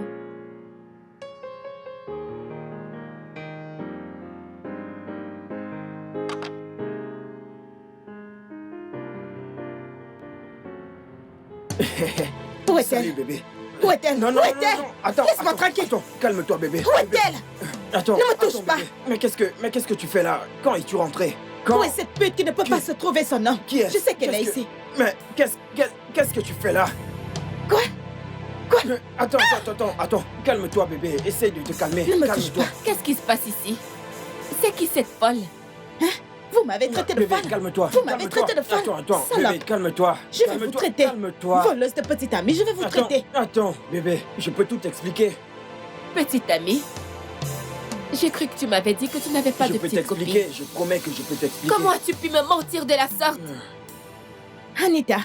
Où
Salut,
est-elle?
bébé.
Où est-elle?
Non, non,
Où
non,
est-elle?
non, attends.
Laisse-moi
attends,
tranquille.
Attends, calme-toi, bébé.
Où est-elle?
Attends.
Ne me touche
attends,
pas.
bébé. Mais qu'est-ce que tu fais là? Quand es-tu rentré? Quand?
Où est cette pute qui ne peut pas se trouver son nom?
Qui est?
Je sais qu'elle est
Qu'est-ce que-
ici.
Mais qu'est-ce que tu fais là?
Quoi?
Mais attends. Calme-toi, bébé. Essaye de te calmer.
Ne me touche
Calme-toi.
pas.
Qu'est-ce qui se passe ici? C'est qui cette folle?
Vous m'avez traité de
Bébé,
folle.
calme-toi.
Vous m'avez
calme-toi.
traité de folle.
Attends,
Salope.
bébé, calme-toi.
Je vais vous
Calme-toi,
traiter.
Calme-toi.
Voleuse de petite amie, je vais vous traiter.
Attends, bébé, je peux tout t'expliquer.
Petite amie, j'ai cru que tu m'avais dit que tu n'avais pas
Je
de
peux
petite copine.
t'expliquer, je promets que je peux t'expliquer.
Comment as-tu pu me mentir de la sorte?
Anita,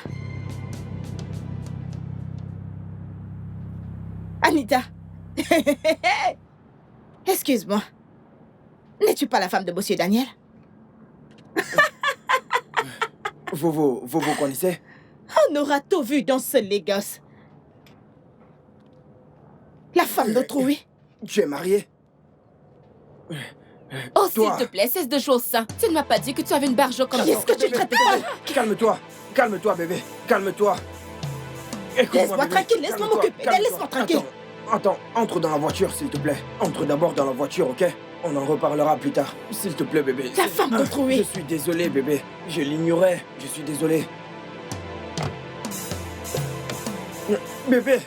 Anita. Excuse-moi. N'es-tu pas la femme de Monsieur Daniel?
Vous connaissez?
On aura tout vu dans ce Lagos. La femme d'autrui.
Tu es marié?
Oh, s'il
Toi.
te plaît, cesse de jouer au sein. Tu ne m'as pas dit que tu avais une barjo comme
Qui
ça.
est-ce que tu traites mal?
Calme-toi. Calme-toi, bébé. Calme-toi. Écoute-moi,
Laisse-moi
bébé.
tranquille, laisse-moi
Calme-toi,
m'occuper.
calme-toi.
Laisse-moi tranquille.
Attends, entre dans la voiture, s'il te plaît. Entre d'abord dans la voiture, ok? On en reparlera plus tard. S'il te plaît, bébé.
La femme d'autrui.
Je suis désolé, bébé. Je l'ignorais. Je suis désolé. Bébé.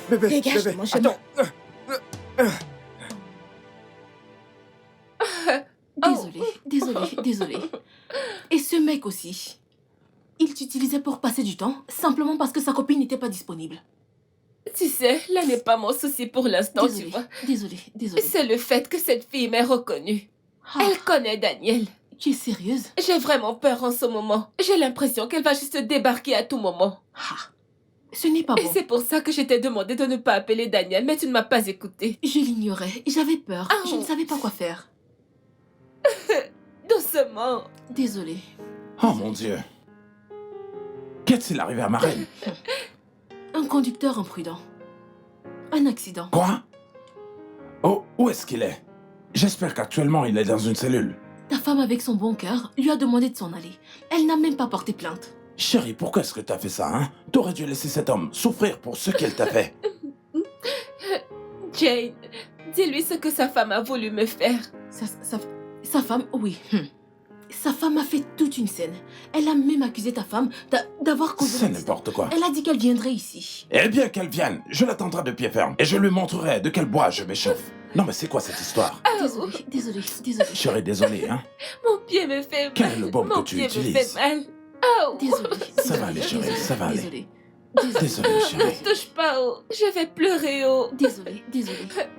Bébé.
Dégage
bébé.
de mon chemin.
Attends.
Désolé. Et ce mec aussi. Il t'utilisait pour passer du temps, simplement parce que sa copine n'était pas disponible.
Tu sais, là n'est pas mon souci pour l'instant, tu vois.
Désolé.
C'est le fait que cette fille m'ait reconnue.
Ah,
Elle connaît Daniel.
tu es sérieuse?
J'ai vraiment peur en ce moment. J'ai l'impression qu'elle va juste débarquer à tout moment.
Ah, ce n'est pas
Et
bon.
c'est pour ça que je t'ai demandé de ne pas appeler Daniel, mais tu ne m'as pas écouté.
Je l'ignorais. J'avais peur.
Ah.
Je ne savais pas quoi faire.
Doucement.
Désolée.
Oh mon Dieu. Qu'est-il arrivé à ma reine?
Un conducteur imprudent. Un accident.
Quoi? Oh, où est-ce qu'il est? J'espère qu'actuellement il est dans une cellule.
Ta femme, avec son bon cœur, lui a demandé de s'en aller. Elle n'a même pas porté plainte.
Chérie, pourquoi est-ce que t'as fait ça, hein? T'aurais dû laisser cet homme souffrir pour ce qu'il t'a fait.
Jane, dis-lui ce que sa femme a voulu me faire.
Sa femme, oui. Sa femme a fait toute une scène. Elle a même accusé ta femme d'avoir causé
C'est
l'accident.
n'importe quoi.
Elle a dit qu'elle viendrait ici.
Eh bien qu'elle vienne, je l'attendrai de pied ferme et je lui montrerai de quel bois je m'échauffe. Non mais c'est quoi cette histoire?
Désolée.
Chérie, désolé, hein?
Mon pied me fait mal.
Quel est le baume
Mon
que tu
pied me
utilises?
fait mal. Oh.
Désolée.
Ça va aller, chérie, ça va aller.
Désolée.
Désolé,
Ne
chérie.
touche pas haut. Je vais pleurer haut.
Désolée.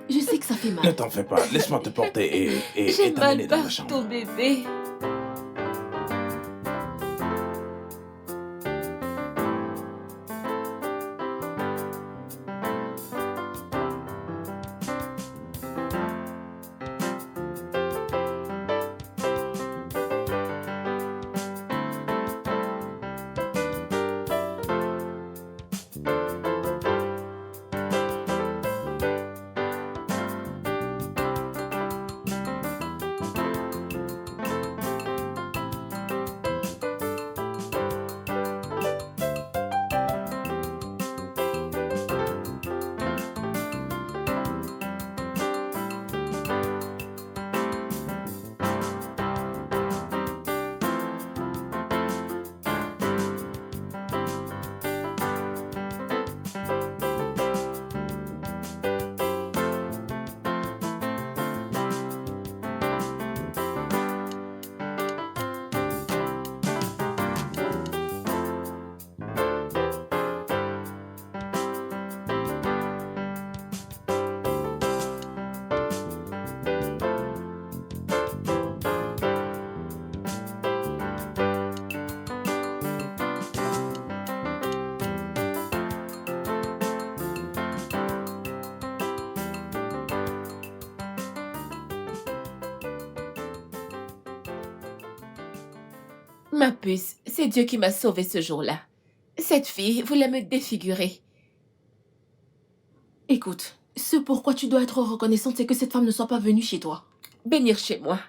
Je sais que ça fait
Ne
mal.
t'en fais pas, laisse-moi te porter et
J'ai
t'amener
mal
dans la
partout,
chambre.
bébé. Ma puce, c'est Dieu qui m'a sauvée ce jour-là. Cette fille voulait me défigurer.
Écoute, ce pourquoi tu dois être reconnaissante, c'est que cette femme ne soit pas venue chez toi.
Bénir chez moi.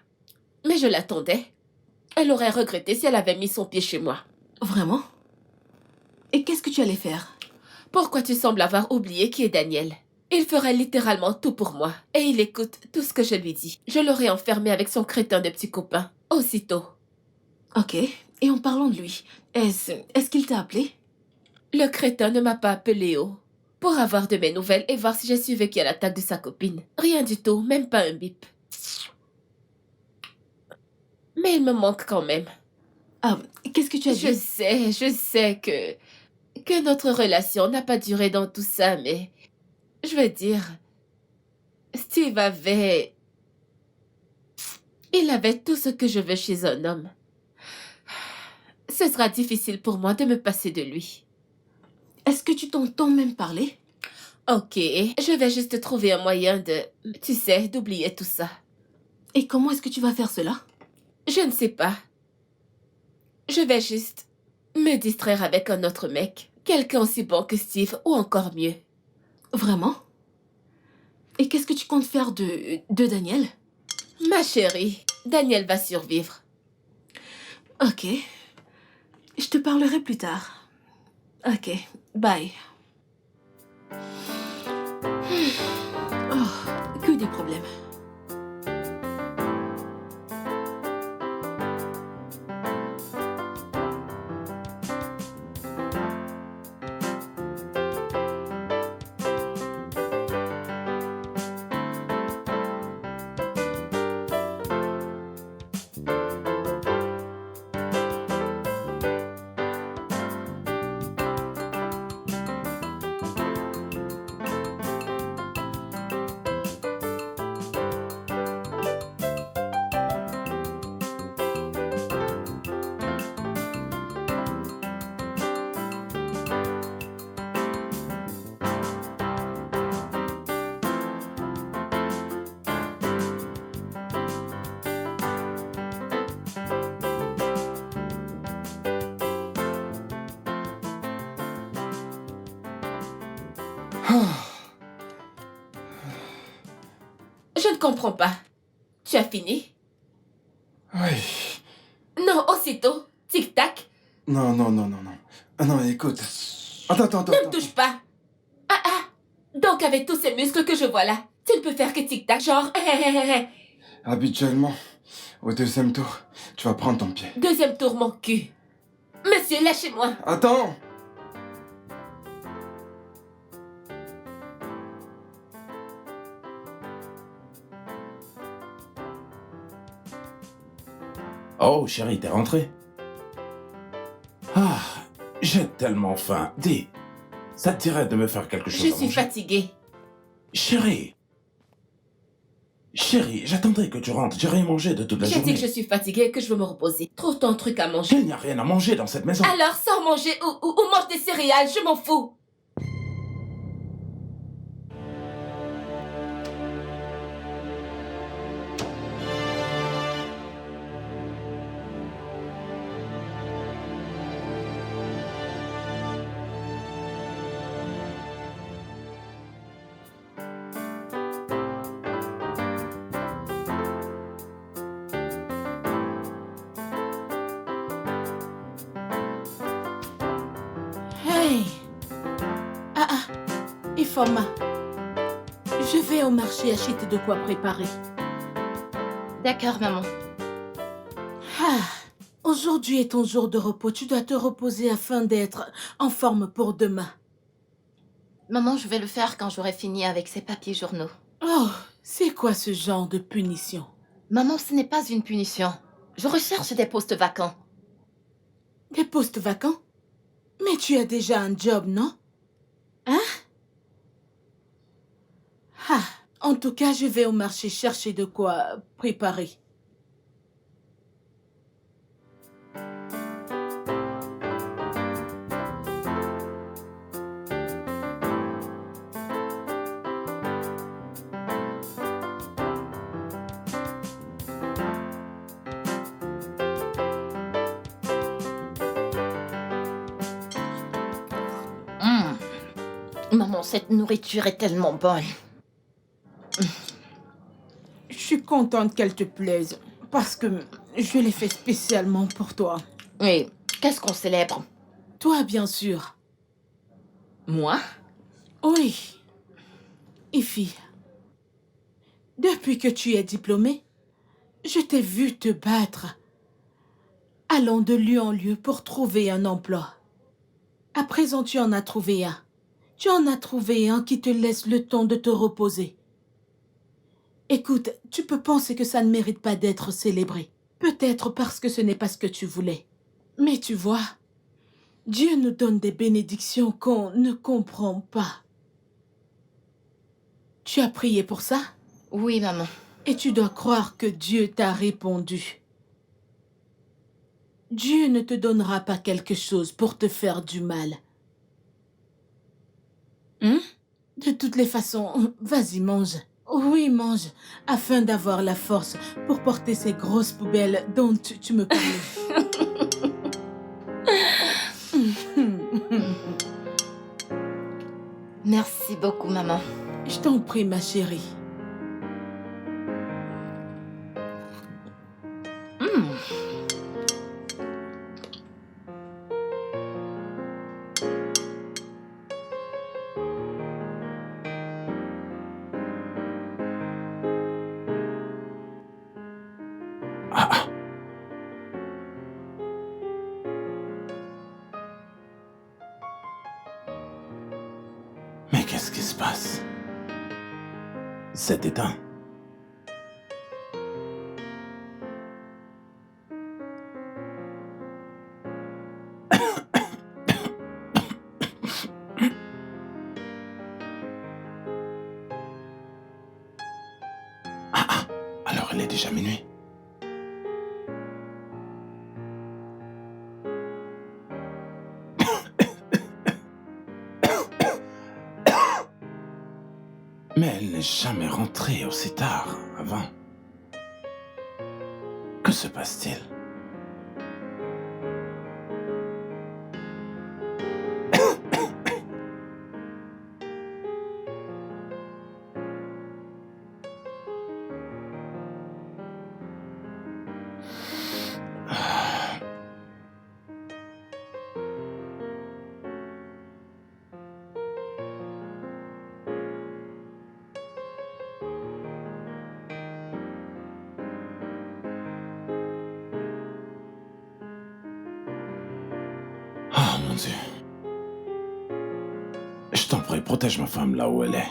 Mais je l'attendais. Elle aurait regretté si elle avait mis son pied chez moi.
Vraiment? Et qu'est-ce que tu allais faire?
Pourquoi tu sembles avoir oublié qui est Daniel? Il ferait littéralement tout pour moi. Et il écoute tout ce que je lui dis. Je l'aurais enfermé avec son crétin de petit copain. Aussitôt.
Ok. Et en parlant de lui, est-ce qu'il t'a appelé?
Le crétin ne m'a pas appelé pour avoir de mes nouvelles et voir si j'ai survécu à l'attaque de sa copine. Rien du tout, même pas un bip. Mais il me manque quand même.
Ah, qu'est-ce que tu as dit?
Je sais que notre relation n'a pas duré dans tout ça, mais je veux dire, Steve il avait tout ce que je veux chez un homme. Ce sera difficile pour moi de me passer de lui.
Est-ce que tu t'entends même parler?
Ok, je vais juste trouver un moyen de, tu sais, d'oublier tout ça.
Et comment est-ce que tu vas faire cela?
Je ne sais pas. Je vais juste me distraire avec un autre mec. Quelqu'un aussi bon que Steve ou encore mieux.
Vraiment? Et qu'est-ce que tu comptes faire de Daniel?
Ma chérie, Daniel va survivre.
Ok. Je te parlerai plus tard. Ok, bye. Oh, que des problèmes.
Je ne comprends pas. Tu as fini?
Oui.
Non, aussitôt. Tic-tac.
Non, non, non, non, non. Ah non, écoute. Attends.
Ne me touche pas. Ah. Donc avec tous ces muscles que je vois là, tu ne peux faire que tic-tac, genre...
Habituellement, au deuxième tour, tu vas prendre ton pied.
Deuxième tour, mon cul. Monsieur, lâchez-moi.
Attends!
Oh, chérie, t'es rentrée? Ah, j'ai tellement faim. Dis, ça te dirait de me faire quelque chose
Je
à
suis
manger?
fatiguée.
Chérie, j'attendrai que tu rentres. J'ai rien mangé de toute la
J'ai
journée.
dit que je suis fatiguée et que je veux me reposer. Trouve ton truc à manger.
Il n'y a rien à manger dans cette maison.
Alors sors manger ou mange des céréales, je m'en fous.
Hey! Ifoma, je vais au marché acheter de quoi préparer.
D'accord, maman.
Aujourd'hui est ton jour de repos. Tu dois te reposer afin d'être en forme pour demain.
Maman, je vais le faire quand j'aurai fini avec ces papiers journaux.
Oh, c'est quoi ce genre de punition?
Maman, ce n'est pas une punition. Je recherche des postes vacants.
Des postes vacants? Mais tu as déjà un job, non? Hein? En tout cas, je vais au marché chercher de quoi préparer.
Maman, cette nourriture est tellement bonne.
Je suis contente qu'elle te plaise, parce que je l'ai fait spécialement pour toi.
Et qu'est-ce qu'on célèbre?
Toi, bien sûr.
Moi?
Oui. Ify, depuis que tu es diplômée, je t'ai vu te battre, allant de lieu en lieu pour trouver un emploi. À présent, tu en as trouvé un. Tu en as trouvé un qui te laisse le temps de te reposer. Écoute, tu peux penser que ça ne mérite pas d'être célébré. Peut-être parce que ce n'est pas ce que tu voulais. Mais tu vois, Dieu nous donne des bénédictions qu'on ne comprend pas. Tu as prié pour ça?
Oui, maman.
Et tu dois croire que Dieu t'a répondu. Dieu ne te donnera pas quelque chose pour te faire du mal. De toutes les façons, vas-y, mange. Oui, mange, afin d'avoir la force pour porter ces grosses poubelles dont tu me parlais.
Merci beaucoup, maman.
Je t'en prie, ma chérie.
Ah, mais qu'est-ce qui se passe? C'est éteint. Alors il est déjà minuit. Mais elle n'est jamais rentrée aussi tard avant. Que se passe-t-il? Oh mon Dieu. Je t'en prie, protège ma femme là où elle est.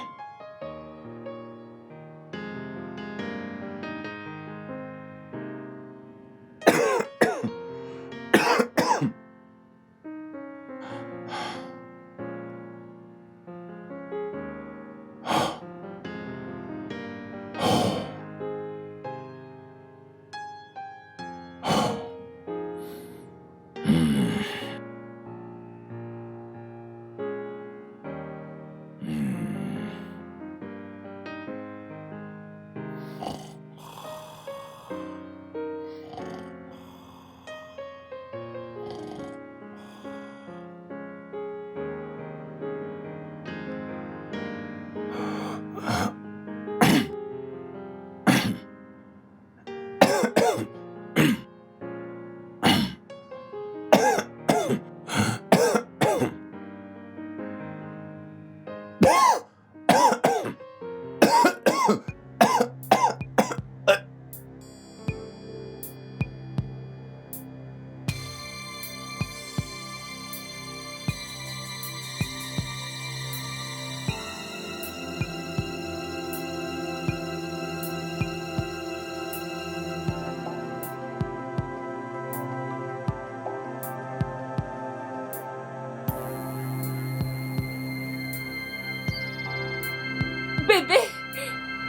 Bébé!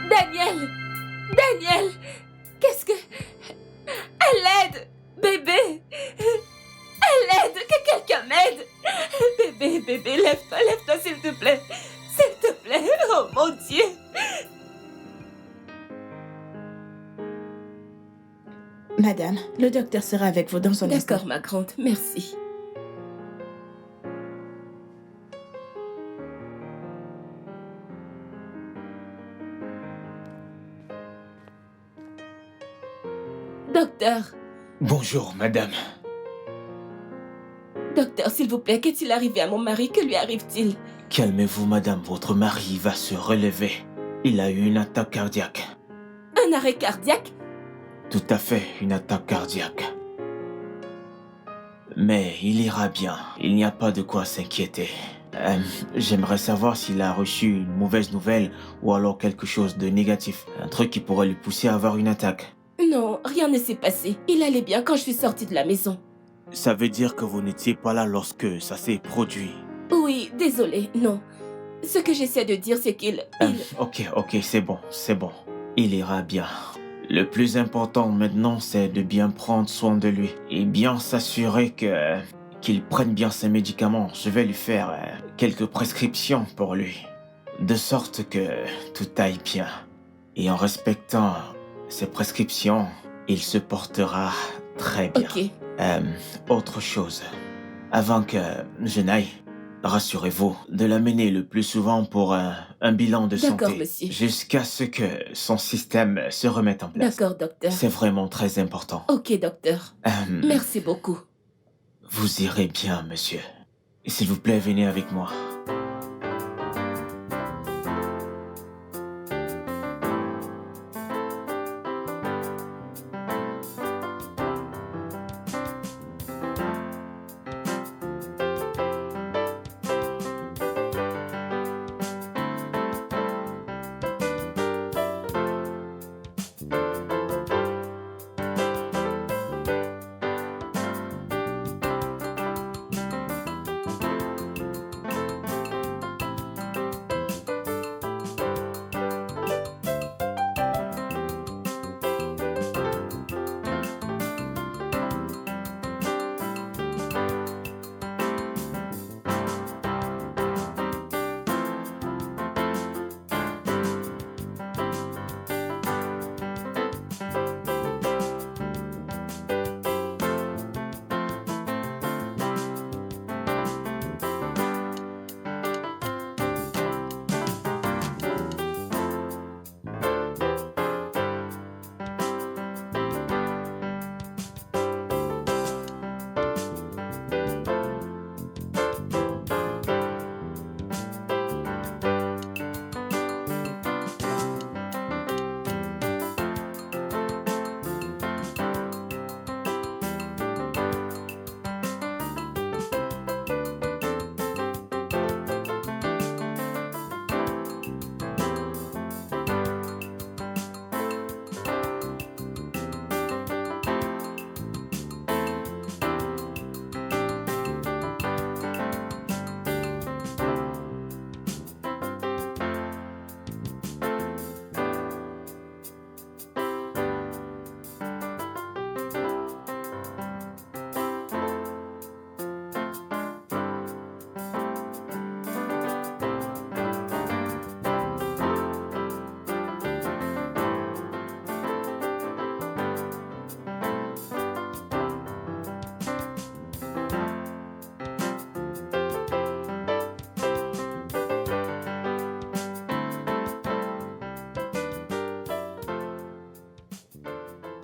Daniel! Daniel! Qu'est-ce que... Elle aide! Bébé! Elle aide! Que quelqu'un m'aide! Bébé, lève-toi, s'il te plaît! S'il te plaît! Oh mon Dieu!
Madame, le docteur sera avec vous dans un instant.
D'accord, ma grande, merci. Docteur,
Bonjour, madame.
docteur, s'il vous plaît, qu'est-il arrivé à mon mari? Que lui arrive-t-il?
Calmez-vous, madame. Votre mari va se relever. Il a eu une attaque cardiaque.
Un arrêt cardiaque?
Tout à fait, une attaque cardiaque. Mais il ira bien. Il n'y a pas de quoi s'inquiéter. J'aimerais savoir s'il a reçu une mauvaise nouvelle ou alors quelque chose de négatif. Un truc qui pourrait lui pousser à avoir une attaque.
Non, rien ne s'est passé. Il allait bien quand je suis sortie de la maison.
Ça veut dire que vous n'étiez pas là lorsque ça s'est produit.
Oui, désolé, non. Ce que j'essaie de dire, c'est qu'il...
Ok, c'est bon. Il ira bien. Le plus important maintenant, c'est de bien prendre soin de lui et bien s'assurer qu'il prenne bien ses médicaments. Je vais lui faire quelques prescriptions pour lui. de sorte que tout aille bien. Et en respectant ses prescriptions, il se portera très bien.
Ok.
Autre chose, avant que je n'aille, rassurez-vous de l'amener le plus souvent pour un bilan de
D'accord,
santé.
monsieur.
Jusqu'à ce que son système se remette en place.
D'accord, docteur.
C'est vraiment très important.
Ok, docteur. Merci beaucoup.
Vous irez bien, monsieur. S'il vous plaît, venez avec moi.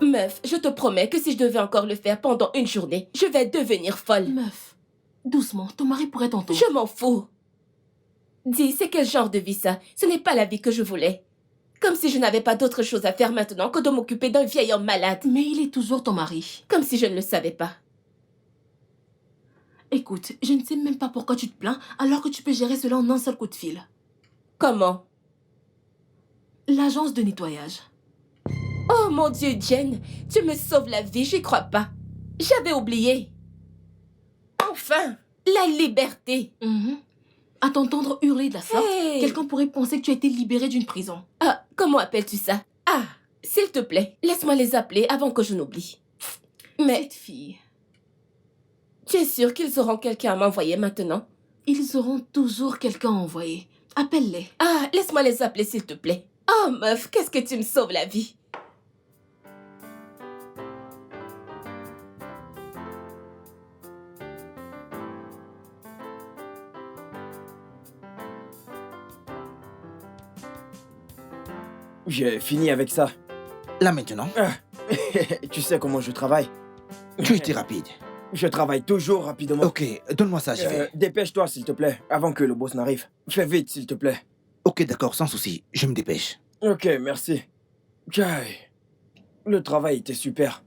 Meuf, je te promets que si je devais encore le faire pendant une journée, je vais devenir folle.
Meuf, doucement, ton mari pourrait t'entendre.
Je m'en fous. Dis, c'est quel genre de vie ça? Ce n'est pas la vie que je voulais. Comme si je n'avais pas d'autre chose à faire maintenant que de m'occuper d'un vieil homme malade.
Mais il est toujours ton mari.
Comme si je ne le savais pas.
Écoute, je ne sais même pas pourquoi tu te plains alors que tu peux gérer cela en un seul coup de fil.
Comment?
L'agence de nettoyage.
Oh mon Dieu, Jen, tu me sauves la vie, j'y crois pas. J'avais oublié. Enfin, la liberté.
À t'entendre hurler de la sorte,
Hey.
quelqu'un pourrait penser que tu as été libérée d'une prison.
Ah, comment appelles-tu ça? Ah, s'il te plaît, laisse-moi les appeler avant que je n'oublie. Mais
Cette fille,
tu es sûr qu'ils auront quelqu'un à m'envoyer maintenant?
ils auront toujours quelqu'un à envoyer. Appelle-les.
Ah, laisse-moi les appeler, s'il te plaît. Oh, meuf, qu'est-ce que tu me sauves la vie.
J'ai fini avec ça.
Là maintenant,
Tu sais comment je travaille.
tu étais rapide.
Je travaille toujours rapidement.
Ok, donne-moi ça, je vais.
Dépêche-toi, s'il te plaît, avant que le boss n'arrive. Fais vite, s'il te plaît.
Ok, d'accord, sans souci, je me dépêche.
Ok, merci. Jai, le travail était super.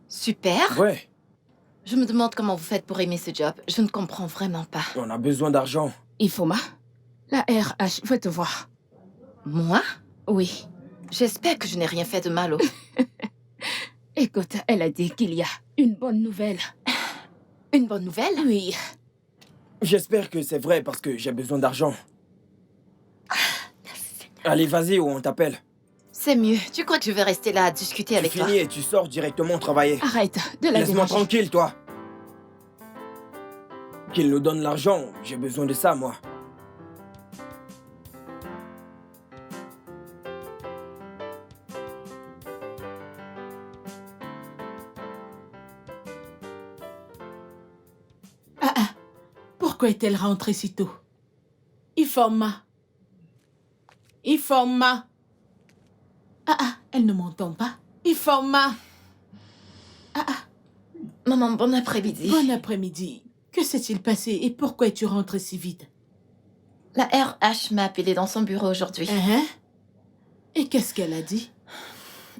Super.
Ouais,
Je me demande comment vous faites pour aimer ce job. Je ne comprends vraiment pas.
on a besoin d'argent.
Ifoma, la RH veut te voir.
Moi?
Oui.
J'espère que je n'ai rien fait de mal.
Écoute, elle a dit qu'il y a une bonne nouvelle.
Une bonne nouvelle?
Oui.
J'espère que c'est vrai parce que j'ai besoin d'argent. Allez, vas-y ou on t'appelle.
C'est mieux. Tu crois que je vais rester là à discuter
Tu
avec toi?
finis et tu sors directement travailler.
Arrête de la
Laisse-moi
déranger.
tranquille, toi. Qu'il nous donne l'argent, j'ai besoin de ça, moi.
Pourquoi est-elle rentrée si tôt? Iforma. Iforma. Elle ne m'entend pas. Iforma.
Maman, bon après-midi.
Bon après-midi. Que s'est-il passé et pourquoi es-tu rentrée si vite?
La RH m'a appelée dans son bureau aujourd'hui.
Et qu'est-ce qu'elle a dit?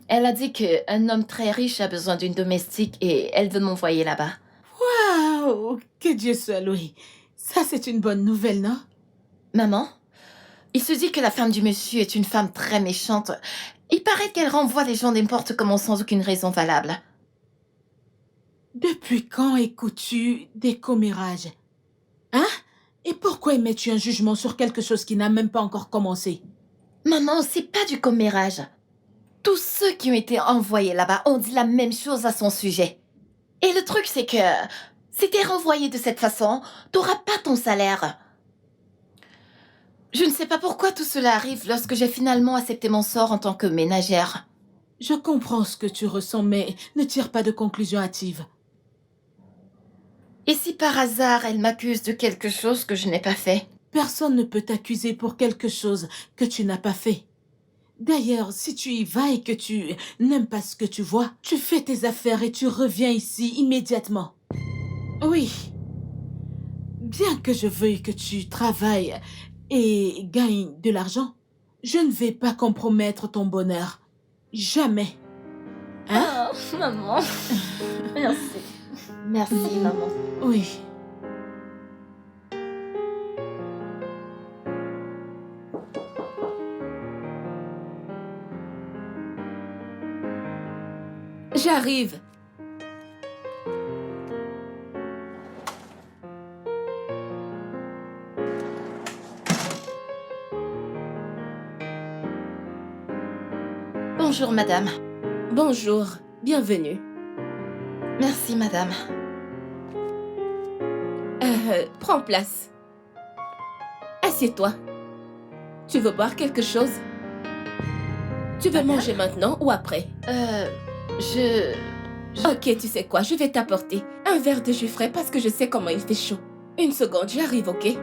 Elle a dit qu'un homme très riche a besoin d'une domestique et elle veut m'envoyer là-bas.
Waouh! Que Dieu soit loué. Ça, c'est une bonne nouvelle, non?
Maman, il se dit que la femme du monsieur est une femme très méchante. Il paraît qu'elle renvoie les gens n'importe comment sans aucune raison valable.
Depuis quand écoutes-tu des commérages? Hein? Et pourquoi émets-tu un jugement sur quelque chose qui n'a même pas encore commencé?
Maman, c'est pas du commérage. Tous ceux qui ont été envoyés là-bas ont dit la même chose à son sujet. Et le truc, c'est que si t'es renvoyé de cette façon, t'auras pas ton salaire. Je ne sais pas pourquoi tout cela arrive lorsque j'ai finalement accepté mon sort en tant que ménagère.
Je comprends ce que tu ressens, mais ne tire pas de conclusion hâtive.
Et si par hasard elle m'accuse de quelque chose que je n'ai pas fait?
Personne ne peut t'accuser pour quelque chose que tu n'as pas fait. D'ailleurs, si tu y vas et que tu n'aimes pas ce que tu vois, tu fais tes affaires et tu reviens ici immédiatement. Oui. Bien que je veuille que tu travailles et gagnes de l'argent, je ne vais pas compromettre ton bonheur. Jamais. Hein?
Oh, maman. Merci. Merci, maman.
Oui.
J'arrive.
Bonjour, madame.
Bonjour, bienvenue.
Merci, madame.
Prends place. Assieds-toi. Tu veux boire quelque chose? Tu veux manger maintenant ou après? Ok, tu sais quoi, je vais t'apporter un verre de jus frais parce que je sais comment il fait chaud. Une seconde, j'arrive, ok?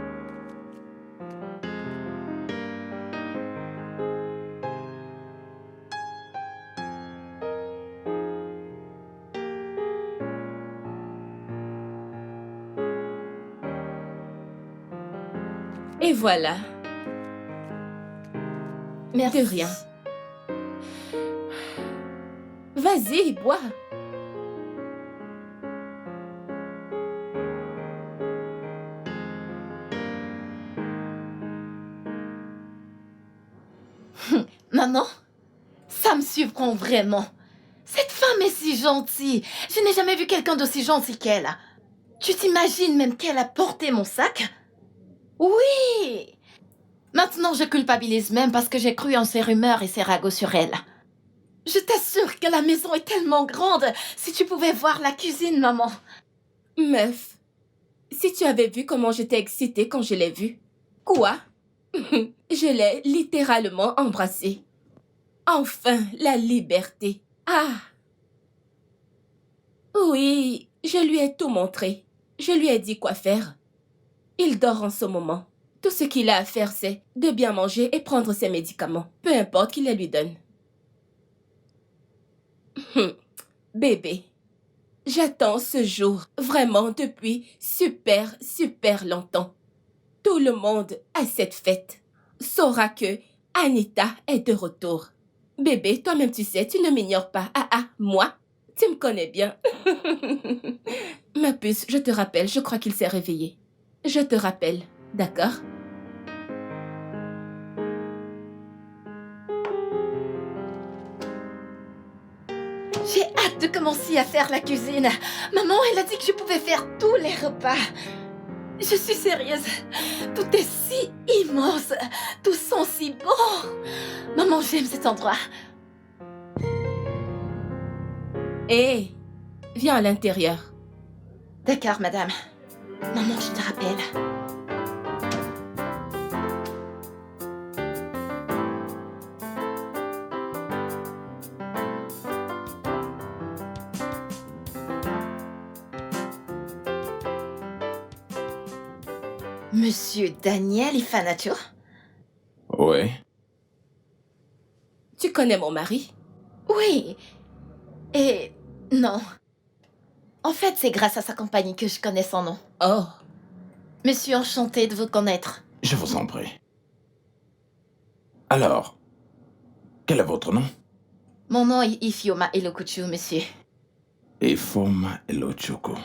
Et voilà.
Merci.
De rien. Vas-y, bois.
Maman, ça me surprend vraiment. Cette femme est si gentille. Je n'ai jamais vu quelqu'un d'aussi gentil qu'elle. Tu t'imagines même qu'elle a porté mon sac? Oui! Maintenant, je culpabilise même parce que j'ai cru en ses rumeurs et ses ragots sur elle. Je t'assure que la maison est tellement grande. Si tu pouvais voir la cuisine, maman.
Meuf, si tu avais vu comment j'étais excitée quand je l'ai vue. Quoi? Je l'ai littéralement embrassée. Enfin, la liberté. Ah! Oui, je lui ai tout montré. Je lui ai dit quoi faire. Il dort en ce moment. Tout ce qu'il a à faire, c'est de bien manger et prendre ses médicaments. Peu importe qui les lui donne. Bébé, j'attends ce jour vraiment depuis super longtemps. Tout le monde à cette fête saura que Anita est de retour. Bébé, toi-même tu sais, tu ne m'ignores pas. Moi, tu me connais bien. Ma puce, je te rappelle, je crois qu'il s'est réveillé. Je te rappelle, d'accord?
J'ai hâte de commencer à faire la cuisine. Maman, elle a dit que je pouvais faire tous les repas. Je suis sérieuse. Tout est si immense. Tout sent si bon. Maman, j'aime cet endroit.
Hé, viens à l'intérieur.
D'accord, madame. Maman, je te rappelle. Monsieur Daniel Ifanature?
Oui.
Tu connais mon mari?
Oui. Et non. En fait, c'est grâce à sa compagnie que je connais son nom.
Oh.
Monsieur, enchanté de vous connaître.
Je vous en prie. Alors, quel est votre nom?
Mon nom est Ifioma Elokuchu, monsieur.
Ifoma Elochoko.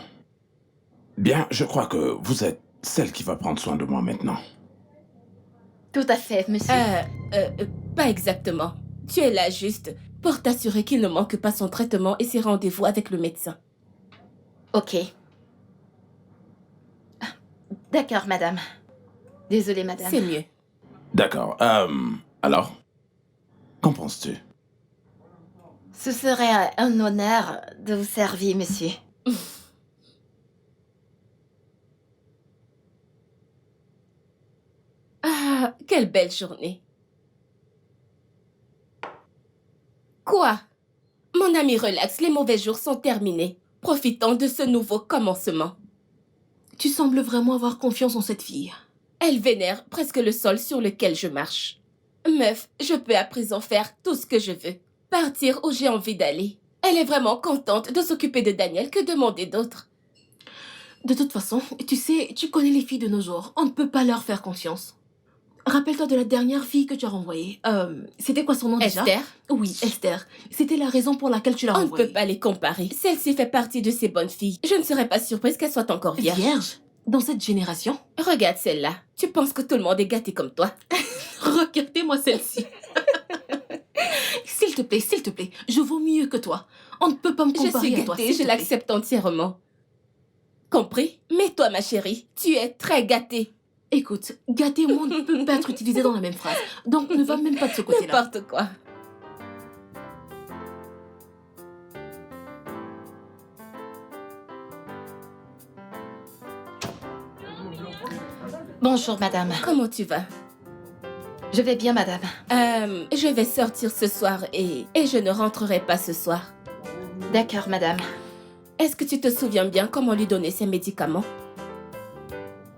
Bien, je crois que vous êtes celle qui va prendre soin de moi maintenant.
Tout à fait, monsieur.
Pas exactement. Tu es là juste pour t'assurer qu'il ne manque pas son traitement et ses rendez-vous avec le médecin.
Ok. D'accord, madame. Désolée, madame.
C'est mieux.
D'accord. Alors, qu'en penses-tu?
Ce serait un honneur de vous servir, monsieur.
Ah, quelle belle journée. Quoi? Mon ami, relax, les mauvais jours sont terminés. Profitons de ce nouveau commencement.
Tu sembles vraiment avoir confiance en cette fille.
Elle vénère presque le sol sur lequel je marche. Meuf, je peux à présent faire tout ce que je veux. Partir où j'ai envie d'aller. Elle est vraiment contente de s'occuper de Daniel, que demander d'autre?
De toute façon, tu sais, tu connais les filles de nos jours. On ne peut pas leur faire confiance. Rappelle-toi de la dernière fille que tu as renvoyée. C'était quoi son nom déjà?
Esther?
Oui, Esther. C'était la raison pour laquelle tu l'as
On ne
renvoyée.
peut pas les comparer. Celle-ci fait partie de ces bonnes filles. Je ne serais pas surprise qu'elle soit encore vierge.
Vierge? Dans cette génération?
Regarde celle-là. Tu penses que tout le monde est gâté comme toi?
Regardez-moi celle-ci. S'il te plaît, je vaux mieux que toi. On ne peut pas me
Je
comparer
suis
à toi.
gâtée, je l'accepte entièrement. Compris? Mais toi, ma chérie, tu es très gâtée.
Écoute, gâté et moi ne peut pas être utilisé dans la même phrase. Donc ne va même pas de ce côté-là.
N'importe quoi.
Bonjour, madame.
Comment tu vas?
Je vais bien, madame.
Je vais sortir ce soir et je ne rentrerai pas ce soir.
D'accord, madame.
Est-ce que tu te souviens bien comment lui donner ses médicaments?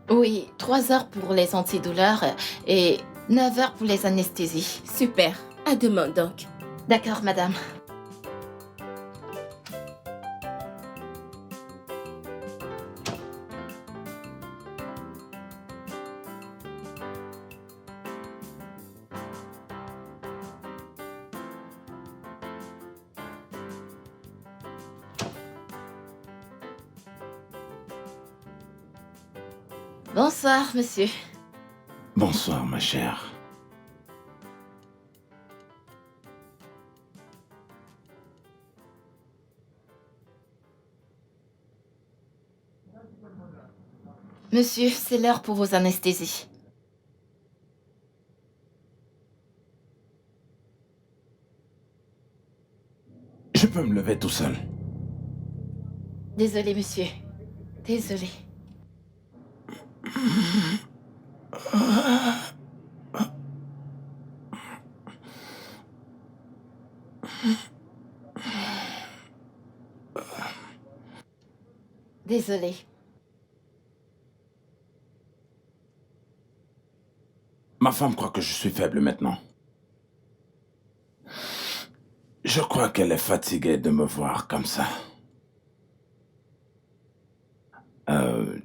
Oui, 3 heures pour les antidouleurs et 9 heures pour les anesthésies.
Super. À demain donc.
D'accord, madame. Bonsoir, monsieur.
Bonsoir, ma chère.
Monsieur, c'est l'heure pour vos anesthésies.
Je peux me lever tout seul.
Désolé, monsieur. Désolé. Désolé.
Ma femme croit que je suis faible maintenant. Je crois qu'elle est fatiguée de me voir comme ça.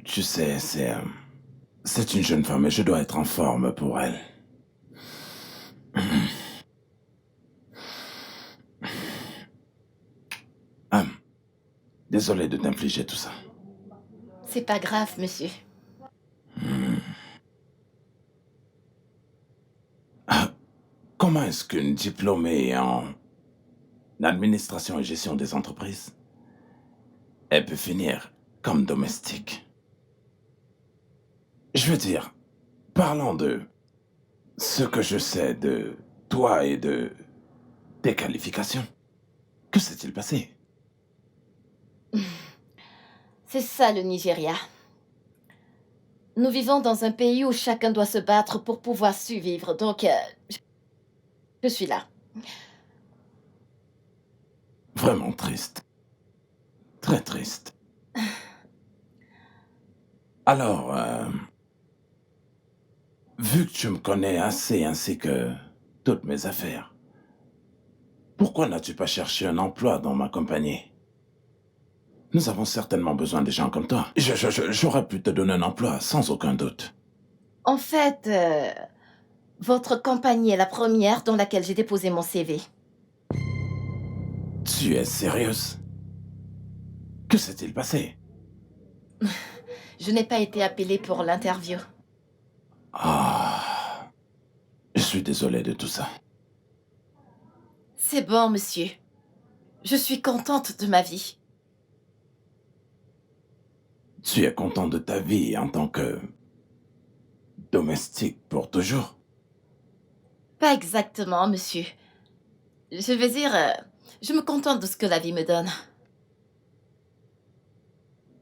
Tu sais, c'est une jeune femme et je dois être en forme pour elle. Désolé de t'infliger tout ça.
C'est pas grave, monsieur.
Comment est-ce qu'une diplômée en administration et gestion des entreprises, elle peut finir comme domestique? Je veux dire, parlant de ce que je sais de toi et de tes qualifications, que s'est-il passé?
C'est ça le Nigeria. Nous vivons dans un pays où chacun doit se battre pour pouvoir survivre, donc je suis là.
Vraiment triste. Très triste. Alors, vu que tu me connais assez ainsi que toutes mes affaires, pourquoi n'as-tu pas cherché un emploi dans ma compagnie? Nous avons certainement besoin de gens comme toi. J'aurais pu te donner un emploi, sans aucun doute.
En fait, votre compagnie est la première dans laquelle j'ai déposé mon CV.
Tu es sérieuse? Que s'est-il passé?
Je n'ai pas été appelée pour l'interview.
Ah, je suis désolé de tout ça.
C'est bon, monsieur. Je suis contente de ma vie.
Tu es content de ta vie en tant que domestique pour toujours?
Pas exactement, monsieur. Je veux dire, je me contente de ce que la vie me donne.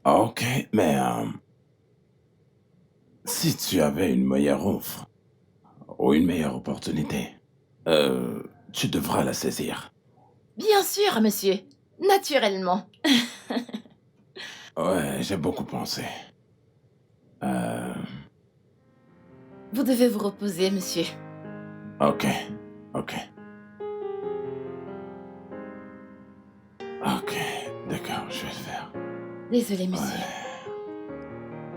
Ok, mais si tu avais une meilleure offre ou une meilleure opportunité, tu devras la saisir.
Bien sûr, monsieur. Naturellement.
Ouais, j'ai beaucoup pensé.
Vous devez vous reposer, monsieur.
Ok, ok. Ok, d'accord, je vais le faire.
Désolé, monsieur.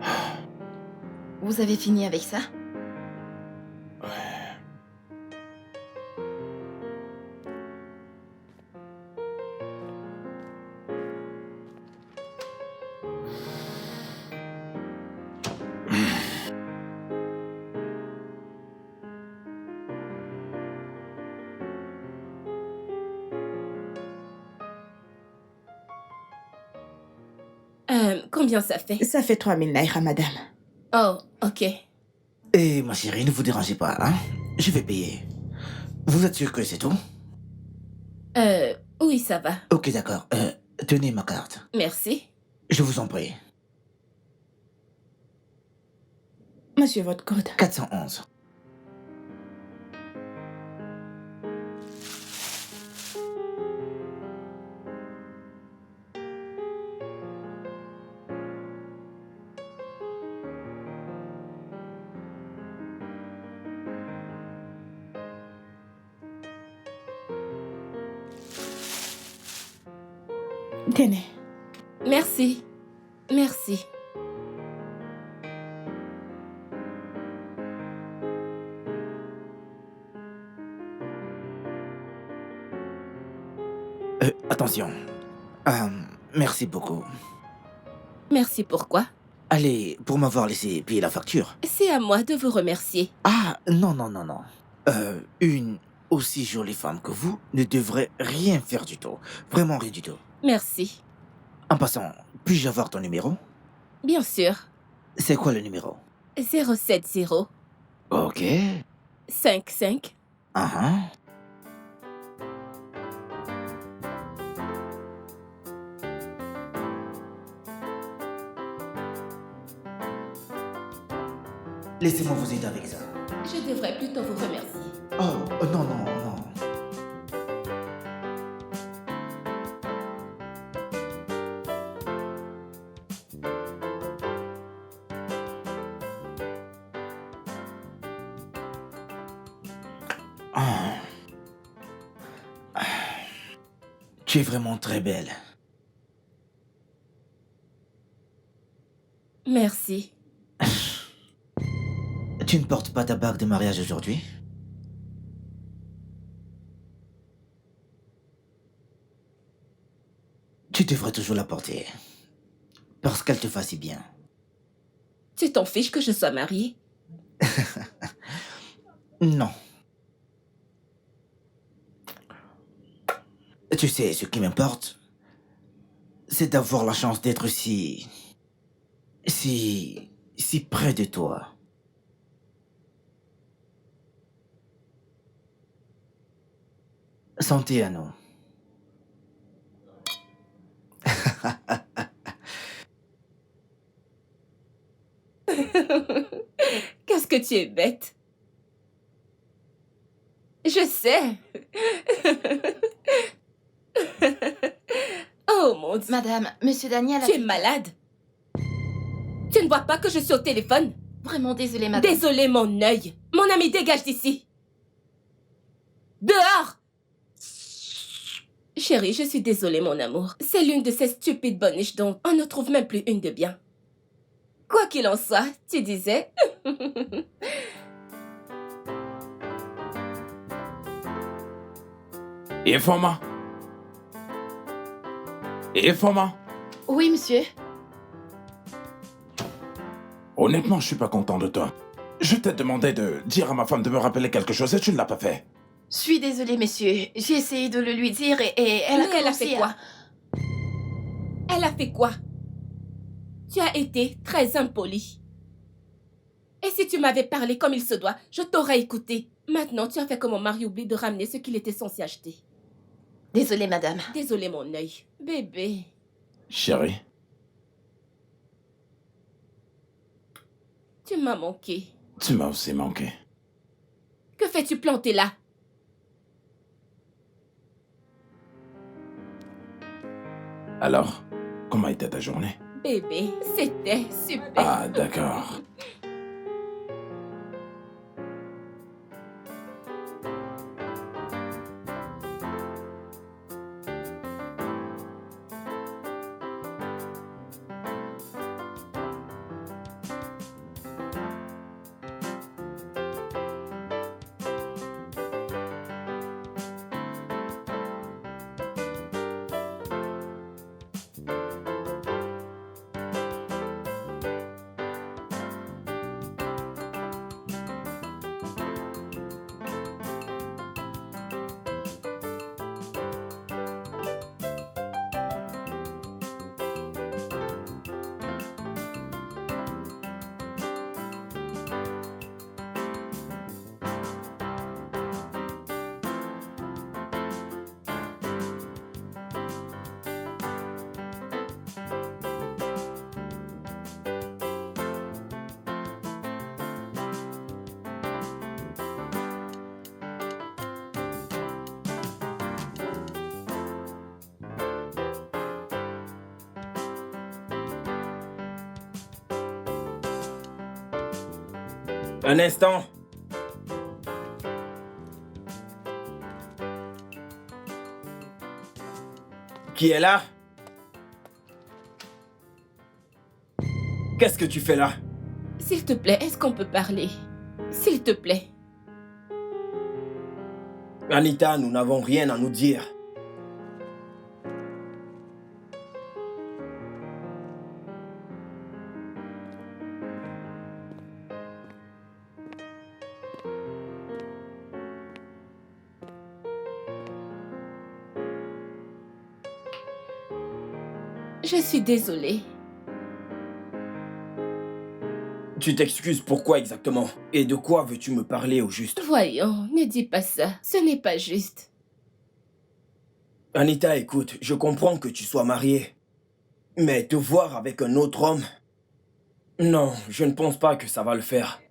Ouais.
Vous avez fini avec ça?
Ouais.
Combien ça fait?
Ça fait 3000 naira, madame.
Oh, ok.
Et ma chérie, ne vous dérangez pas, hein? Je vais payer. Vous êtes sûr que c'est tout?
Oui, ça va.
Ok, d'accord. Tenez ma carte.
Merci.
Je vous en prie.
Monsieur, votre code.
411.
Tenez.
Merci. Merci.
Attention. Merci beaucoup.
Merci pourquoi?
Allez, pour m'avoir laissé payer la facture.
C'est à moi de vous remercier.
Ah, non, non, non, non. Une aussi jolie femme que vous ne devrait rien faire du tout. Vraiment rien du tout.
Merci.
En passant, puis-je avoir ton numéro?
Bien sûr.
C'est quoi le numéro?
070
Ok.
55
Uh-huh. Laissez-moi vous aider avec ça.
Je devrais plutôt vous remercier.
Oh, non, non, non. Ah. Tu es vraiment très belle.
Merci.
Tu ne portes pas ta bague de mariage aujourd'hui? Tu devrais toujours la porter. Parce qu'elle te fait si bien.
Tu t'en fiches que je sois mariée?
Non. Tu sais, ce qui m'importe, c'est d'avoir la chance d'être si près de toi. Santé à nous.
Qu'est-ce que tu es bête? Je sais. Oh mon Dieu.
Madame, monsieur Daniel a...
Tu es malade. Tu ne vois pas que je suis au téléphone?
Vraiment désolée, madame.
Désolé, mon œil. Mon ami, dégage d'ici. Dehors! Chérie, je suis désolée, mon amour. C'est l'une de ces stupides boniches dont on ne trouve même plus une de bien. Quoi qu'il en soit, tu disais...
Informa. Informa.
Oui, monsieur.
Honnêtement, je suis pas content de toi. Je t'ai demandé de dire à ma femme de me rappeler quelque chose et tu ne l'as pas fait.
Je suis désolée, monsieur. J'ai essayé de le lui dire et elle a
Mais elle a
commencé
fait
à...
quoi? Elle a fait quoi? Tu as été très impoli. Et si tu m'avais parlé comme il se doit, je t'aurais écouté. Maintenant, tu as fait que mon mari oublie de ramener ce qu'il était censé acheter.
Désolée, madame.
Désolé, mon œil. Bébé.
Chérie,
Tu m'as manqué.
tu m'as aussi manqué.
Que fais-tu planter là?
Alors, comment était ta journée?
Bébé, c'était super.
Ah, d'accord.
Un instant. Qui est là? Qu'est-ce que tu fais là?
S'il te plaît, est-ce qu'on peut parler? S'il te plaît.
Anita, nous n'avons rien à nous dire.
Je suis désolée.
Tu t'excuses pourquoi exactement? Et de quoi veux-tu me parler au juste?
Voyons, ne dis pas ça. Ce n'est pas juste.
Anita, écoute, je comprends que tu sois mariée. Mais te voir avec un autre homme... Non, je ne pense pas que ça va le faire.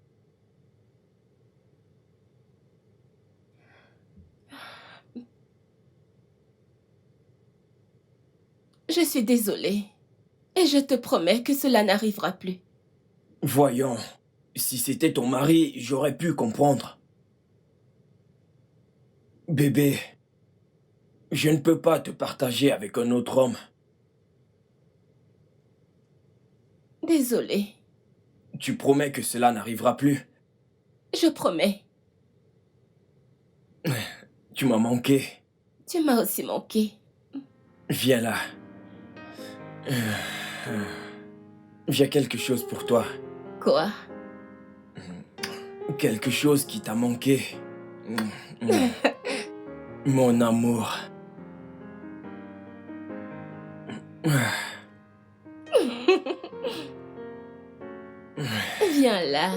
Je suis désolée. Et je te promets que cela n'arrivera plus.
Voyons, si c'était ton mari, j'aurais pu comprendre. Bébé, je ne peux pas te partager avec un autre homme.
Désolée.
Tu promets que cela n'arrivera plus?
Je promets.
Tu m'as manqué.
Tu m'as aussi manqué.
Viens là. J'ai quelque chose pour toi.
Quoi?
Quelque chose qui t'a manqué. Mon amour.
Viens là.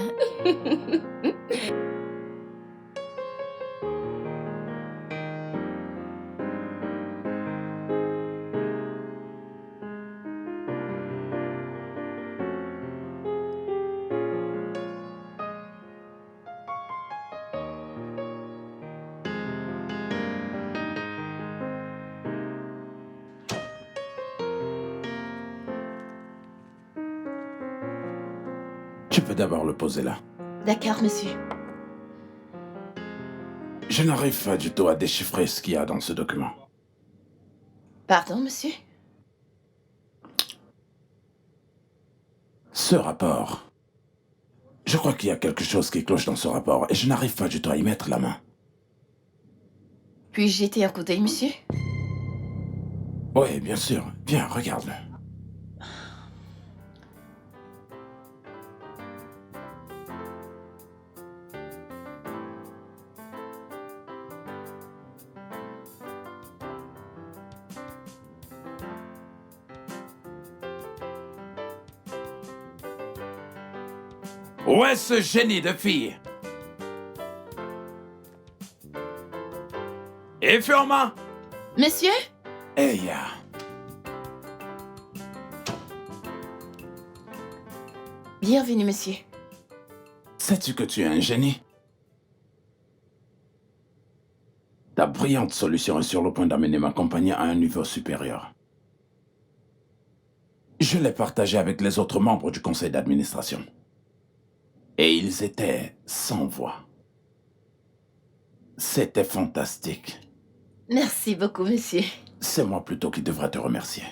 Tu vais d'abord le poser là.
D'accord, monsieur.
Je n'arrive pas du tout à déchiffrer ce qu'il y a dans ce document.
Pardon, monsieur?
Ce rapport. Je crois qu'il y a quelque chose qui cloche dans ce rapport et je n'arrive pas du tout à y mettre la main.
Puis-je jeter un coup d'œil, monsieur?
Oui, bien sûr. Viens, regarde-le. Où est ce génie de fille? Et Firma?
Monsieur?
Eya.
Bienvenue, monsieur.
Sais-tu que tu es un génie? Ta brillante solution est sur le point d'amener ma compagnie à un niveau supérieur. Je l'ai partagée avec les autres membres du conseil d'administration. Et ils étaient sans voix. C'était fantastique.
Merci beaucoup, monsieur.
C'est moi plutôt qui devrais te remercier.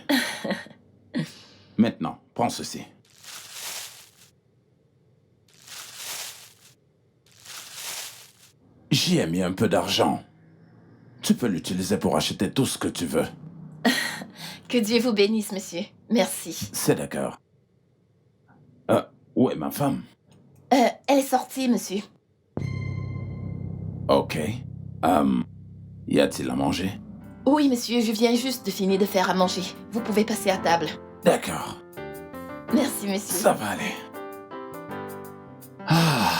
Maintenant, prends ceci. J'y ai mis un peu d'argent. Tu peux l'utiliser pour acheter tout ce que tu veux.
Que Dieu vous bénisse, monsieur. Merci.
C'est d'accord. Où est ma femme?
Elle est sortie, monsieur.
Ok. Y a-t-il à manger?
Oui, monsieur, je viens juste de finir de faire à manger. Vous pouvez passer à table.
D'accord.
Merci, monsieur.
Ça va aller. Ah.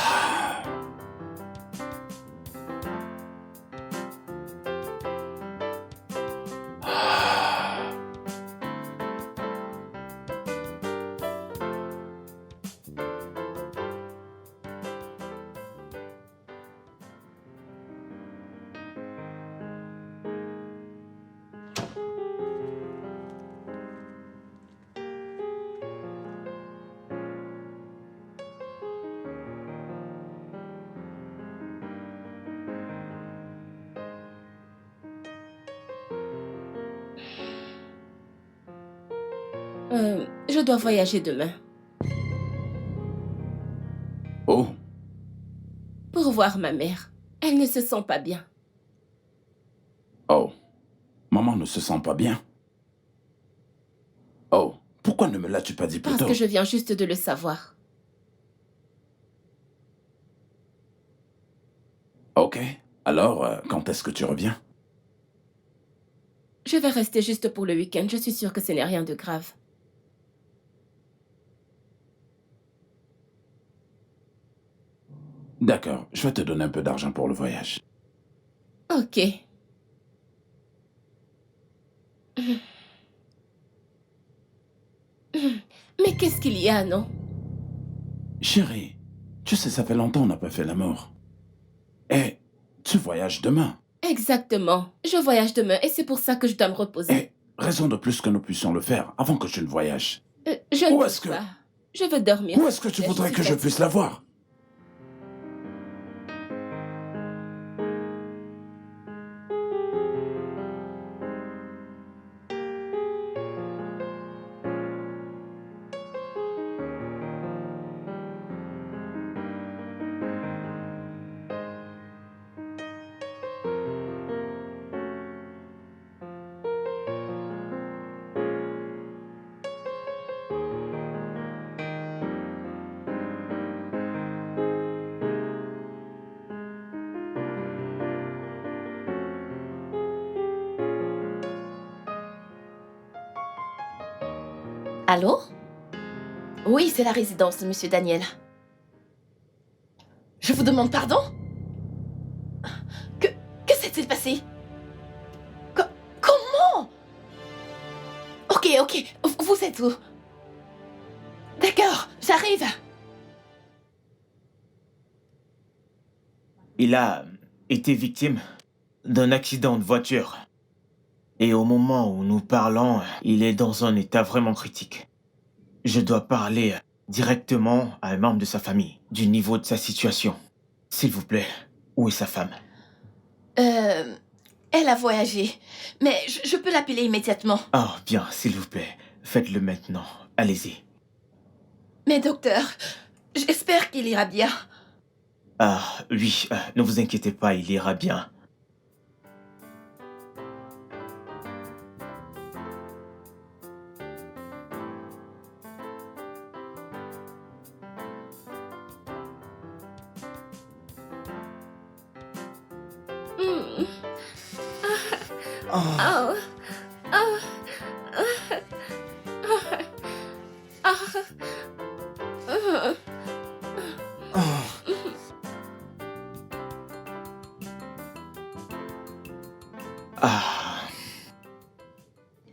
Je dois voyager demain.
Oh.
Pour voir ma mère. Elle ne se sent pas bien.
Oh. Maman ne se sent pas bien. Oh. Pourquoi ne me l'as-tu pas dit plus
Parce
tôt?
que je viens juste de le savoir.
Ok. Alors, quand est-ce que tu reviens?
Je vais rester juste pour le week-end. Je suis sûre que ce n'est rien de grave.
D'accord. Je vais te donner un peu d'argent pour le voyage.
Ok. Mais qu'est-ce qu'il y a, non?
Chérie, tu sais, ça fait longtemps qu'on n'a pas fait l'amour. Et tu voyages demain.
Exactement. Je voyage demain et c'est pour ça que je dois me reposer.
Et raison de plus que nous puissions le faire avant que tu ne voyages.
Je
Où
ne
est-ce
peux
que...
pas. Je veux dormir.
Où est-ce que tu voudrais que je puisse la voir?
Allô? Oui, c'est la résidence de monsieur Daniel. Je vous demande pardon? Que s'est-il passé? Comment? Ok, vous êtes où? D'accord, j'arrive.
Il a été victime d'un accident de voiture. Et au moment où nous parlons, il est dans un état vraiment critique. Je dois parler directement à un membre de sa famille, du niveau de sa situation. S'il vous plaît, où est sa femme?
Elle a voyagé, mais je peux l'appeler immédiatement.
Ah, bien, s'il vous plaît, faites-le maintenant. Allez-y.
Mais docteur, j'espère qu'il ira bien.
Ah, oui, ne vous inquiétez pas, il ira bien.
Hmm.
Oh,
Oh. Oh. Ah.
oh.
Ah.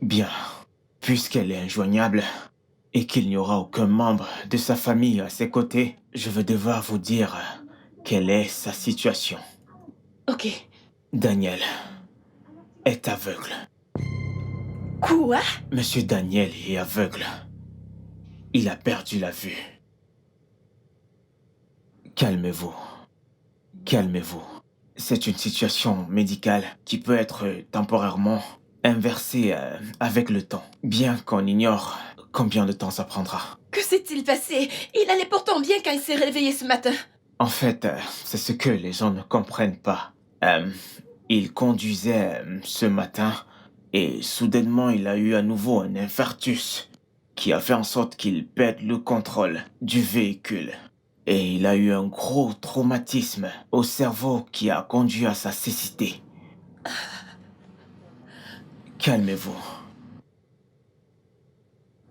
Bien. Puisqu'elle est injoignable et qu'il n'y aura aucun membre de sa famille à ses côtés, je vais devoir vous dire quelle est sa situation.
Ok.
Daniel est aveugle.
Quoi?
Monsieur Daniel est aveugle. Il a perdu la vue. Calmez-vous. Calmez-vous. C'est une situation médicale qui peut être temporairement inversée avec le temps, bien qu'on ignore combien de temps ça prendra.
Que s'est-il passé? Il allait pourtant bien quand il s'est réveillé ce matin.
En fait, c'est ce que les gens ne comprennent pas. Il conduisait ce matin et soudainement il a eu à nouveau un infarctus qui a fait en sorte qu'il perde le contrôle du véhicule. Et il a eu un gros traumatisme au cerveau qui a conduit à sa cécité. Calmez-vous.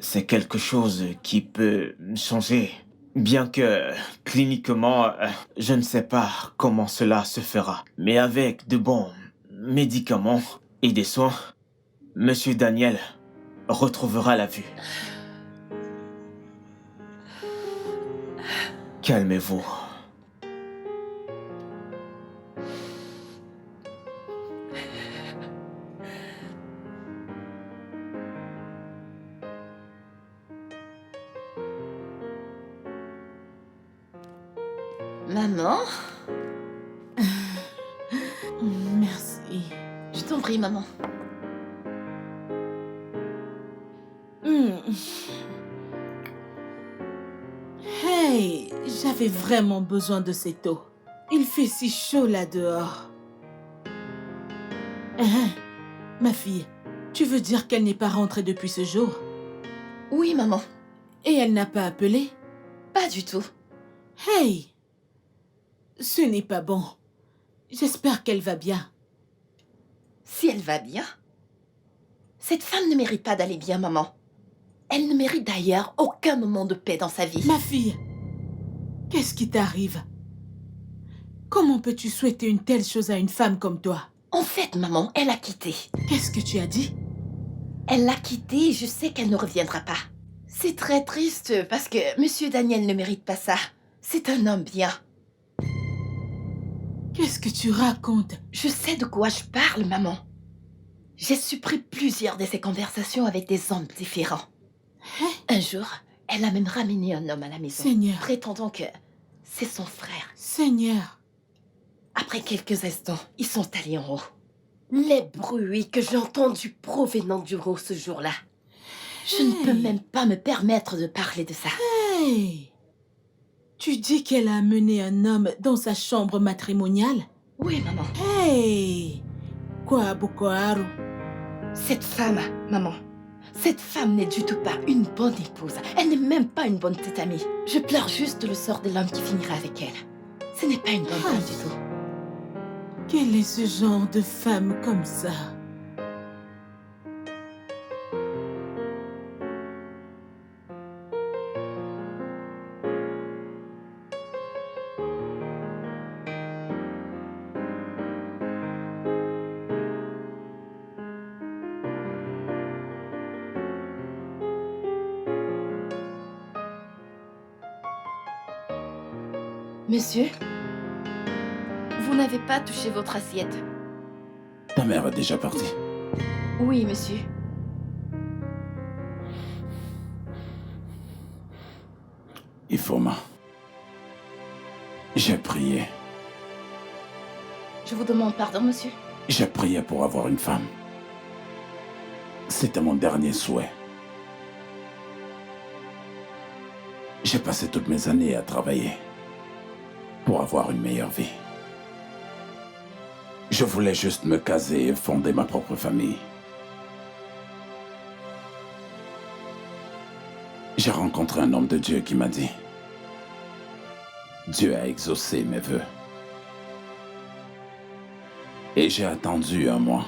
C'est quelque chose qui peut changer. Bien que, cliniquement, je ne sais pas comment cela se fera. Mais avec de bons médicaments et des soins, Monsieur Daniel retrouvera la vue. Calmez-vous.
Maman?
Merci.
Je t'en prie, maman.
Hmm. Hey, j'avais vraiment besoin de cette eau. Il fait si chaud là dehors. Ma fille, tu veux dire qu'elle n'est pas rentrée depuis ce jour?
Oui, maman.
Et elle n'a pas appelé?
Pas du tout.
Hey! Ce n'est pas bon. J'espère qu'elle va bien.
Si elle va bien? Cette femme ne mérite pas d'aller bien, maman. Elle ne mérite d'ailleurs aucun moment de paix dans sa vie.
Ma fille, qu'est-ce qui t'arrive? Comment peux-tu souhaiter une telle chose à une femme comme toi?
En fait, maman, elle a quitté.
Qu'est-ce que tu as dit?
Elle l'a quitté et je sais qu'elle ne reviendra pas. C'est très triste parce que Monsieur Daniel ne mérite pas ça. C'est un homme bien.
Qu'est-ce que tu racontes?
Je sais de quoi je parle, maman. J'ai supprimé plusieurs de ses conversations avec des hommes différents.
Hein?
Un jour, elle a même ramené un homme à la maison,
Seigneur.
prétendant que c'est son frère.
Seigneur.
Après quelques instants, ils sont allés en haut. Les bruits que j'ai entendus provenant du haut ce jour-là. Je ne peux même pas me permettre de parler de ça.
Hey! Tu dis qu'elle a amené un homme dans sa chambre matrimoniale?
Oui, maman.
Hey! Quoi, Boko Haru?
Cette femme, maman, cette femme n'est du tout pas une bonne épouse. Elle n'est même pas une bonne tête amie. Je pleure juste le sort de l'homme qui finira avec elle. Ce n'est pas une bonne femme du tout.
Quel est ce genre de femme comme ça?
Monsieur, vous n'avez pas touché votre assiette.
Ta mère est déjà partie.
Oui, monsieur.
Ifoma, j'ai prié.
Je vous demande pardon, monsieur.
J'ai prié pour avoir une femme. C'était mon dernier souhait. J'ai passé toutes mes années à travailler pour avoir une meilleure vie. Je voulais juste me caser et fonder ma propre famille. J'ai rencontré un homme de Dieu qui m'a dit: Dieu a exaucé mes vœux. Et j'ai attendu un mois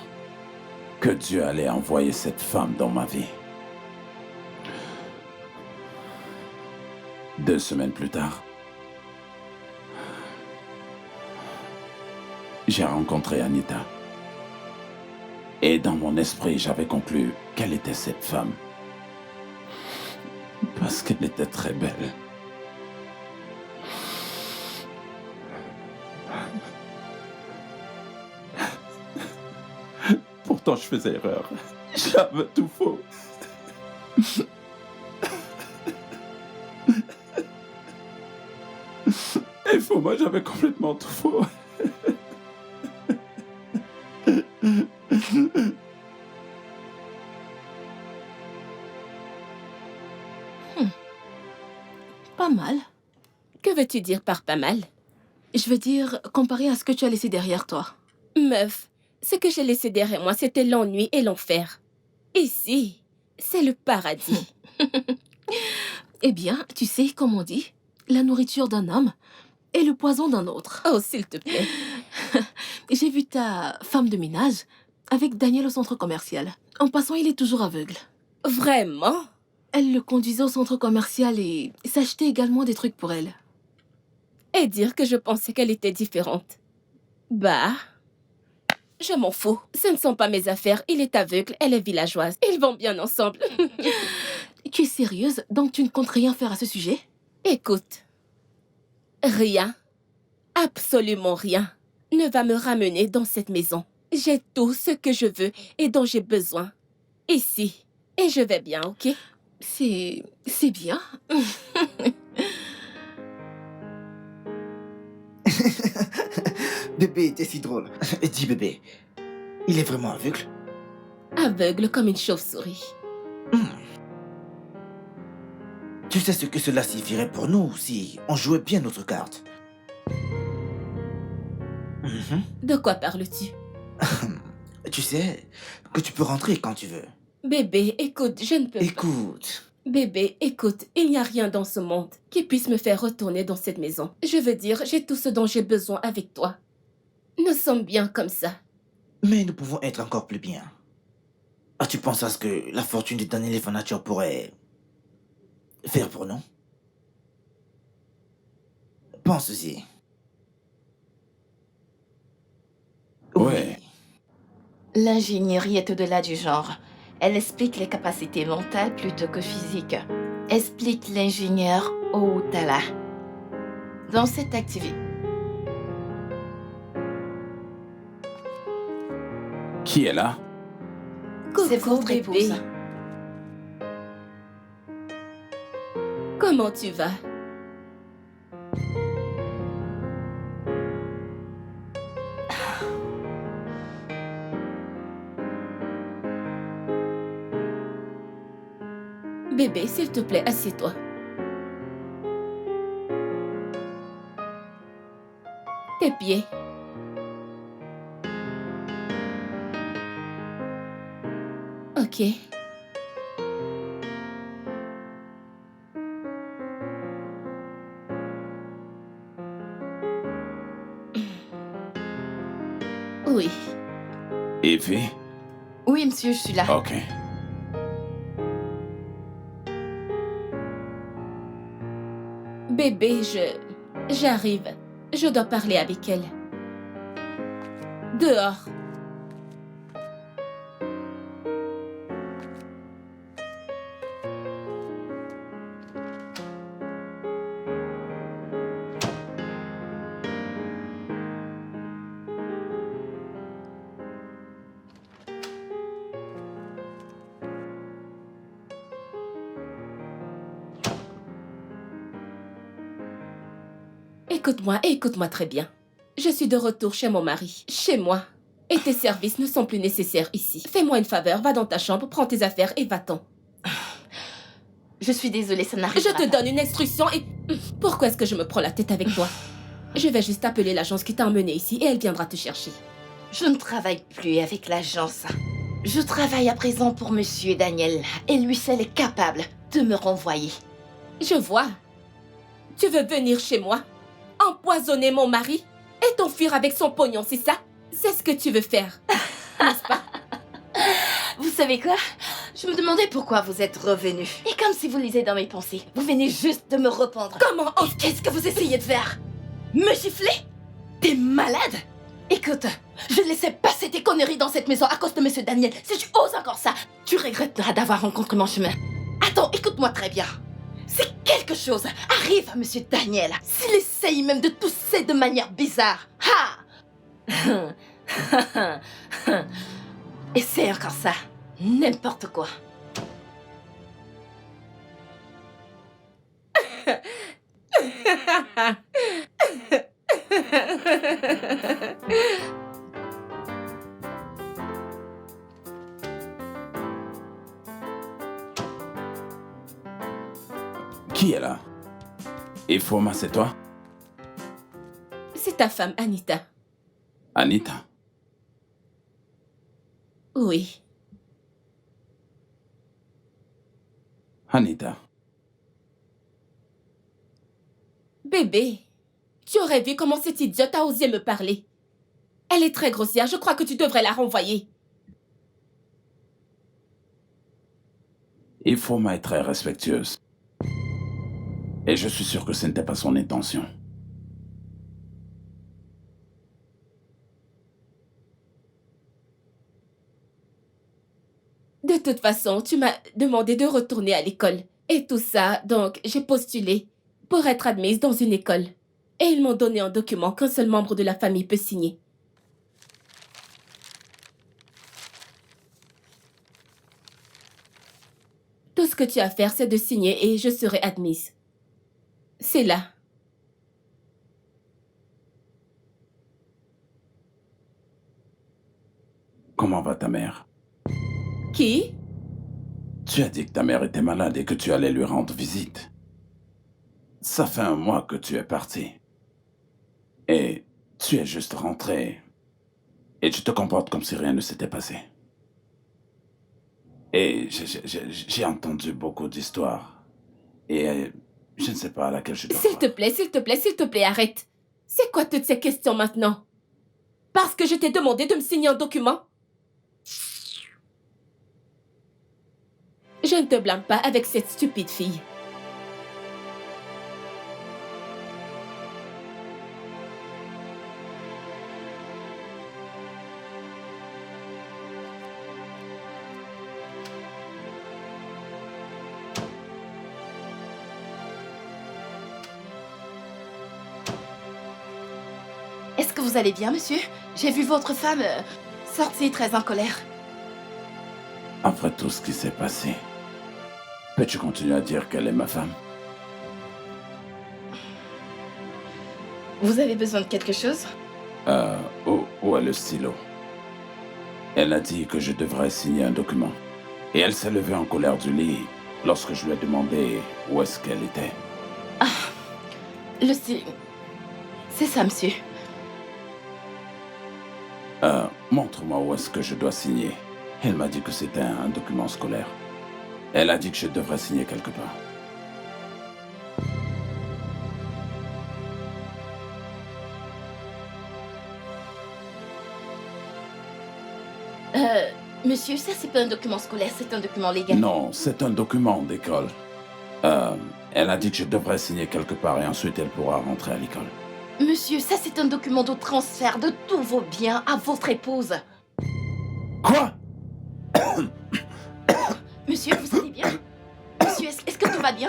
que Dieu allait envoyer cette femme dans ma vie. 2 semaines plus tard, j'ai rencontré Anita. Et dans mon esprit, j'avais conclu qu'elle était cette femme. Parce qu'elle était très belle. Pourtant, je faisais erreur. J'avais tout faux. Et faut, moi, j'avais complètement tout faux.
Pas mal.
Que veux-tu dire par pas mal?
Je veux dire, comparé à ce que tu as laissé derrière toi.
Meuf, ce que j'ai laissé derrière moi, c'était l'ennui et l'enfer. Ici, c'est le paradis.
Eh bien, tu sais, comme on dit, la nourriture d'un homme est le poison d'un autre.
Oh, s'il te plaît.
J'ai vu ta femme de ménage avec Daniel au centre commercial. En passant, il est toujours aveugle.
Vraiment?
Elle le conduisait au centre commercial et s'achetait également des trucs pour elle.
Et dire que je pensais qu'elle était différente. Bah, je m'en fous. Ce ne sont pas mes affaires. Il est aveugle, elle est villageoise. Ils vont bien ensemble.
Tu es sérieuse? Donc tu ne comptes rien faire à ce sujet?
Écoute, rien, absolument rien, ne va me ramener dans cette maison. J'ai tout ce que je veux et dont j'ai besoin. Ici. Et je vais bien, ok?
C'est bien.
Bébé était si drôle. Dis bébé, il est vraiment aveugle?
Aveugle comme une chauve-souris.
Tu sais ce que cela signifierait pour nous si on jouait bien notre carte?
De quoi parles-tu?
Tu sais que tu peux rentrer quand tu veux.
Bébé, écoute, je ne peux pas.
Écoute,
Bébé, écoute, il n'y a rien dans ce monde qui puisse me faire retourner dans cette maison. Je veux dire, j'ai tout ce dont j'ai besoin avec toi. Nous sommes bien comme ça.
mais nous pouvons être encore plus bien. As-tu pensé à ce que la fortune de Daniel et Furniture pourrait faire pour nous? Pense-y.
Ouais.
L'ingénierie est au-delà du genre. Elle explique les capacités mentales plutôt que physiques. Explique l'ingénieur Outala. Dans cette activité,
Qui est là?
c'est
Coucou,
votre
bébé.
épouse.
Comment tu vas? Bébé, s'il te plaît, assieds-toi. Tes pieds. Ok. Oui.
Evie?
Oui, monsieur, je suis là.
Ok.
Bébé, j'arrive. Je dois parler avec elle. Dehors. Écoute-moi et écoute-moi très bien. Je suis de retour chez mon mari, chez moi. Et tes services ne sont plus nécessaires ici. Fais-moi une faveur, va dans ta chambre, prends tes affaires et va-t'en.
Je suis désolée, ça n'arrive
Je
pas.
te donne une instruction et... Pourquoi est-ce que je me prends la tête avec toi? Je vais juste appeler l'agence qui t'a emmené ici et elle viendra te chercher.
Je ne travaille plus avec l'agence. Je travaille à présent pour Monsieur Daniel. Et lui seul est capable de me renvoyer.
Je vois. Tu veux venir chez moi, empoisonner mon mari et t'enfuir avec son pognon, c'est ça? C'est ce que tu veux faire, n'est-ce pas?
Vous savez quoi? Je me demandais pourquoi vous êtes revenu. Et comme si vous lisez dans mes pensées, vous venez juste de me répondre.
Comment
Et qu'est-ce que vous essayez de faire? Me gifler? T'es malade? Écoute, je laissais passer tes conneries dans cette maison à cause de Monsieur Daniel. Si tu oses encore ça, tu regretteras d'avoir rencontré mon chemin. Attends, écoute-moi très bien. Si quelque chose arrive à Monsieur Daniel, s'il essaye même de tousser de manière bizarre, essaie encore ça. N'importe quoi.
Qui est là? Ifoma, c'est toi?
C'est ta femme, Anita.
Anita?
Oui.
Anita.
Bébé, tu aurais vu comment cette idiote a osé me parler. Elle est très grossière, je crois que tu devrais la renvoyer.
Ifoma est très respectueuse. Et je suis sûr que ce n'était pas son intention.
De toute façon, tu m'as demandé de retourner à l'école. Et tout ça, donc j'ai postulé pour être admise dans une école. Et ils m'ont donné un document qu'un seul membre de la famille peut signer. Tout ce que tu as à faire, c'est de signer et je serai admise. C'est là.
Comment va ta mère?
Qui?
Tu as dit que ta mère était malade et que tu allais lui rendre visite. Ça fait 1 mois que tu es parti. Et tu es juste rentré. Et tu te comportes comme si rien ne s'était passé. Et j'ai entendu beaucoup d'histoires. Et je ne sais pas à laquelle je dois
S'il te plaît, s'il te plaît, s'il te plaît, arrête. C'est quoi toutes ces questions maintenant? Parce que je t'ai demandé de me signer un document? Je ne te blâme pas avec cette stupide fille.
Est-ce que vous allez bien, monsieur? J'ai vu votre femme sortir très en colère.
Après tout ce qui s'est passé, peux-tu continuer à dire qu'elle est ma femme?
Vous avez besoin de quelque chose?
Où est le stylo? Elle a dit que je devrais signer un document. Et elle s'est levée en colère du lit lorsque je lui ai demandé où est-ce qu'elle était.
Le stylo... C'est ça, monsieur.
Montre-moi où est-ce que je dois signer. Elle m'a dit que c'était un document scolaire. Elle a dit que je devrais signer quelque part.
Monsieur, ça c'est pas un document scolaire, c'est un document légal.
Non, c'est un document d'école. Elle a dit que je devrais signer quelque part et ensuite elle pourra rentrer à l'école.
Monsieur, ça c'est un document de transfert de tous vos biens à votre épouse.
Quoi?
Monsieur, vous allez bien? Monsieur, est-ce que tout va bien?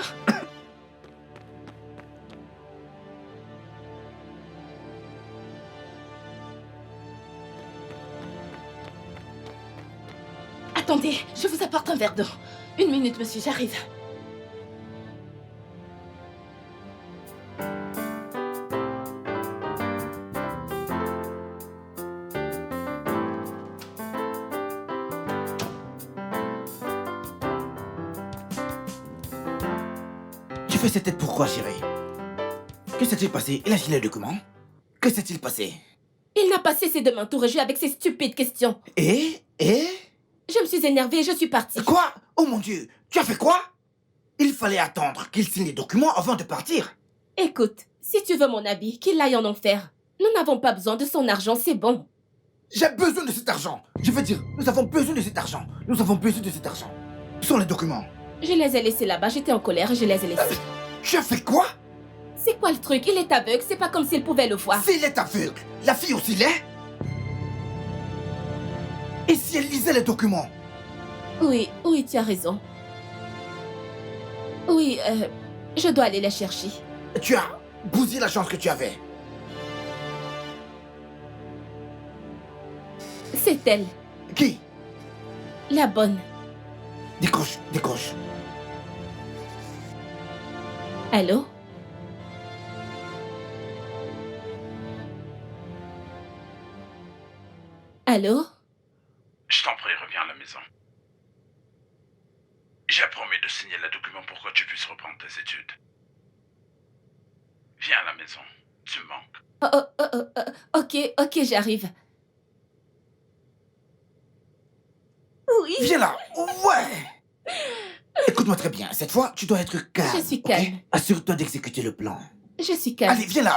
Attendez, je vous apporte un verre d'eau. 1 minute, monsieur, j'arrive.
Tu fais cette tête pourquoi, chérie? Que s'est-il passé? Il a filé le document? Que s'est-il passé?
Il n'a pas cessé de m'entourager avec ses stupides questions.
Et
Je me suis énervée et je suis partie.
Quoi? Oh mon Dieu, tu as fait quoi? Il fallait attendre qu'il signe les documents avant de partir.
Écoute, si tu veux mon habit, qu'il aille en enfer. Nous n'avons pas besoin de son argent, c'est bon.
J'ai besoin de cet argent. Je veux dire, nous avons besoin de cet argent. Nous avons besoin de cet argent. Où sont les documents?
Je les ai laissés là-bas, j'étais en colère et je les ai laissés.
Tu as fait quoi?
C'est quoi le truc? Il est aveugle, c'est pas comme s'il pouvait le voir.
S'il est aveugle, la fille aussi l'est? Et si elle lisait les documents?
Oui, tu as raison. Oui, je dois aller les chercher.
Tu as bousillé la chance que tu avais.
C'est elle,
Qui?
la bonne.
Décroche, décroche.
Allô? Allô?
Je t'en prie, reviens à la maison. J'ai promis de signer le document pour que tu puisses reprendre tes études. Viens à la maison, tu me manques.
Ok, j'arrive. Oui.
Viens là. Ouais. Écoute-moi très bien. Cette fois, tu dois être calme.
Je suis
ok?
calme.
Assure-toi d'exécuter le plan.
Je suis calme.
Allez, viens là.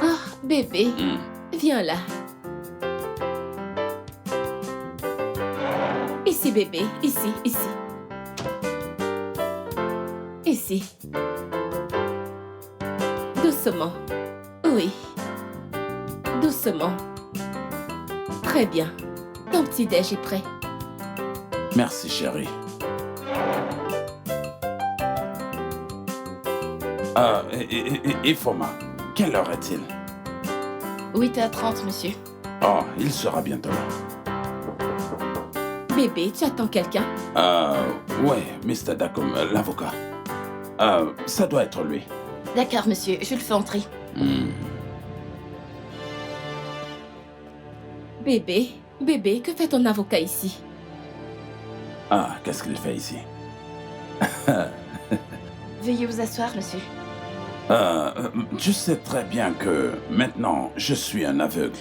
Ah, bébé, viens là. Ici, bébé, ici. Ici. Doucement. Oui. Doucement. Très bien. Ton petit-déj est prêt.
Merci, chérie. Et Foma, quelle heure est-il?
8h30, monsieur.
Oh, il sera bientôt là.
Bébé, tu attends quelqu'un?
Ouais, Mr. Dacom, l'avocat. Ça doit être lui.
D'accord, monsieur, je le fais entrer.
Bébé, que fait ton avocat ici?
Ah, qu'est-ce qu'il fait ici?
Veuillez vous asseoir, monsieur.
Tu sais très bien que maintenant, je suis un aveugle.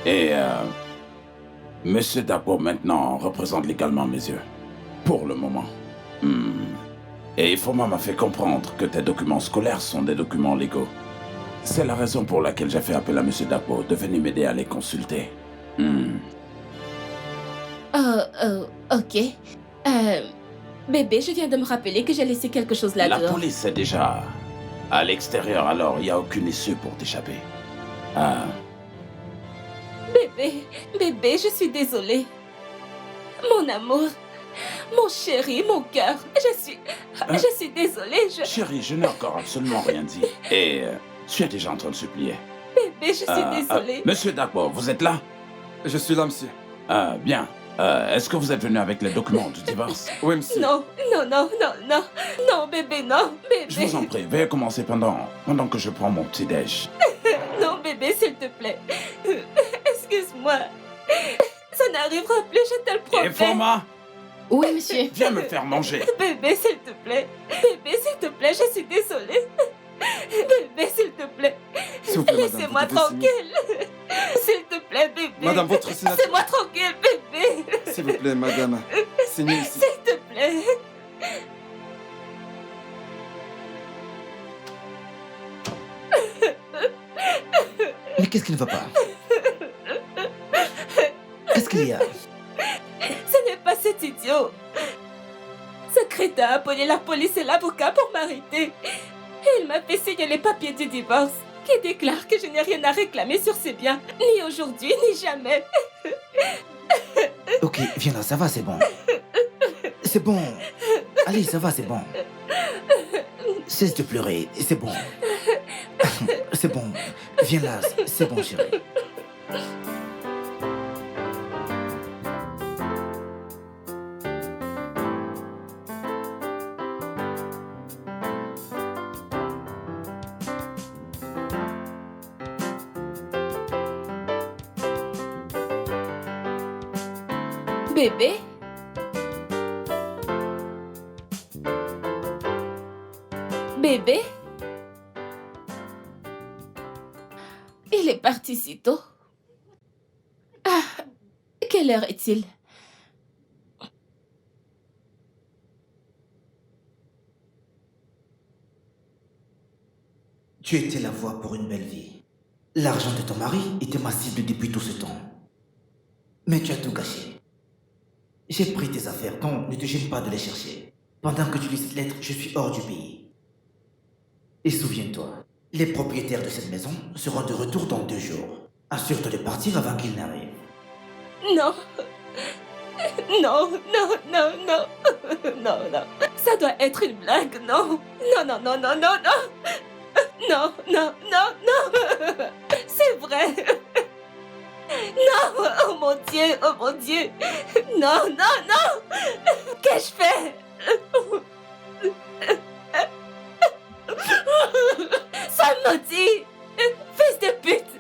Et Monsieur Dapo maintenant représente légalement mes yeux. Pour le moment. Et Foma m'a fait comprendre que tes documents scolaires sont des documents légaux. C'est la raison pour laquelle j'ai fait appel à Monsieur Dapo de venir m'aider à les consulter.
Ok. Bébé, je viens de me rappeler que j'ai laissé quelque chose là
La
dehors.
police est déjà à l'extérieur, alors il n'y a aucune issue pour t'échapper.
Bébé, je suis désolée. Mon amour, mon chéri, mon cœur, je suis désolée,
Chérie, je n'ai encore absolument rien dit. Et tu es déjà en train de supplier.
Bébé, je suis désolée.
Monsieur Dagbo, vous êtes là?
Je suis là, monsieur.
Bien. Est-ce que vous êtes venu avec les documents du divorce?
Oui, monsieur.
Non, bébé, non, bébé.
Je vous en prie, veuillez commencer pendant que je prends mon petit-déj.
Non, bébé, s'il te plaît. Excuse-moi. Ça n'arrivera plus, je te le promets.
Et Foma,
Oui, monsieur.
viens me faire manger.
Bébé, s'il te plaît. Bébé, s'il te plaît, je suis désolée. Bébé, s'il te plaît.
S'il vous plaît, madame,
Laissez-moi
vous devez signer.
tranquille. S'il te plaît, bébé.
Madame, votre signature.
Laissez-moi tranquille, bébé.
S'il vous plaît, madame. Signez ici.
S'il te plaît.
Mais qu'est-ce qui ne va pas? Qu'est-ce qu'il y a?
Ce n'est pas cet idiot. Ce crétin a appelé la police et l'avocat pour m'arrêter. Et il m'a fait signer les papiers du divorce, qui déclarent que je n'ai rien à réclamer sur ses biens, ni aujourd'hui, ni jamais.
Ok, viens là, ça va, c'est bon. C'est bon. Allez, ça va, c'est bon. Cesse de pleurer, c'est bon. C'est bon. Viens là, c'est bon, chérie.
Bébé? Bébé? Il est parti si tôt. Ah, quelle heure est-il?
Tu étais la voie pour une belle vie. L'argent de ton mari était ma cible depuis tout ce temps. Mais tu as tout gâché. J'ai pris tes affaires, donc ne te gêne pas de les chercher. Pendant que tu lis cette lettre, je suis hors du pays. Et souviens-toi, les propriétaires de cette maison seront de retour dans 2 jours. Assure-toi de partir avant qu'ils n'arrivent.
Non. Non, non, non, non. Non, non. Ça doit être une blague, non. Non, non, non, non, non, non. Non, non, non, non. C'est vrai. Non, oh mon Dieu, oh mon Dieu. Non, non, non. Qu'ai-je fait? Sois maudit, fils de pute.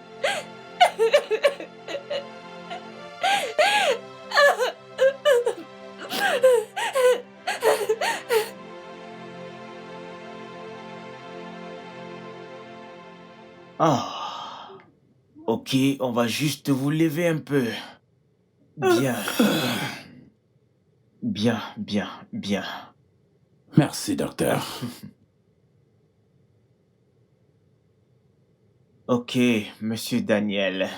Ah. Ok, on va juste vous lever un peu. Bien. Bien, bien, bien.
Merci, docteur.
Ok, monsieur Daniel.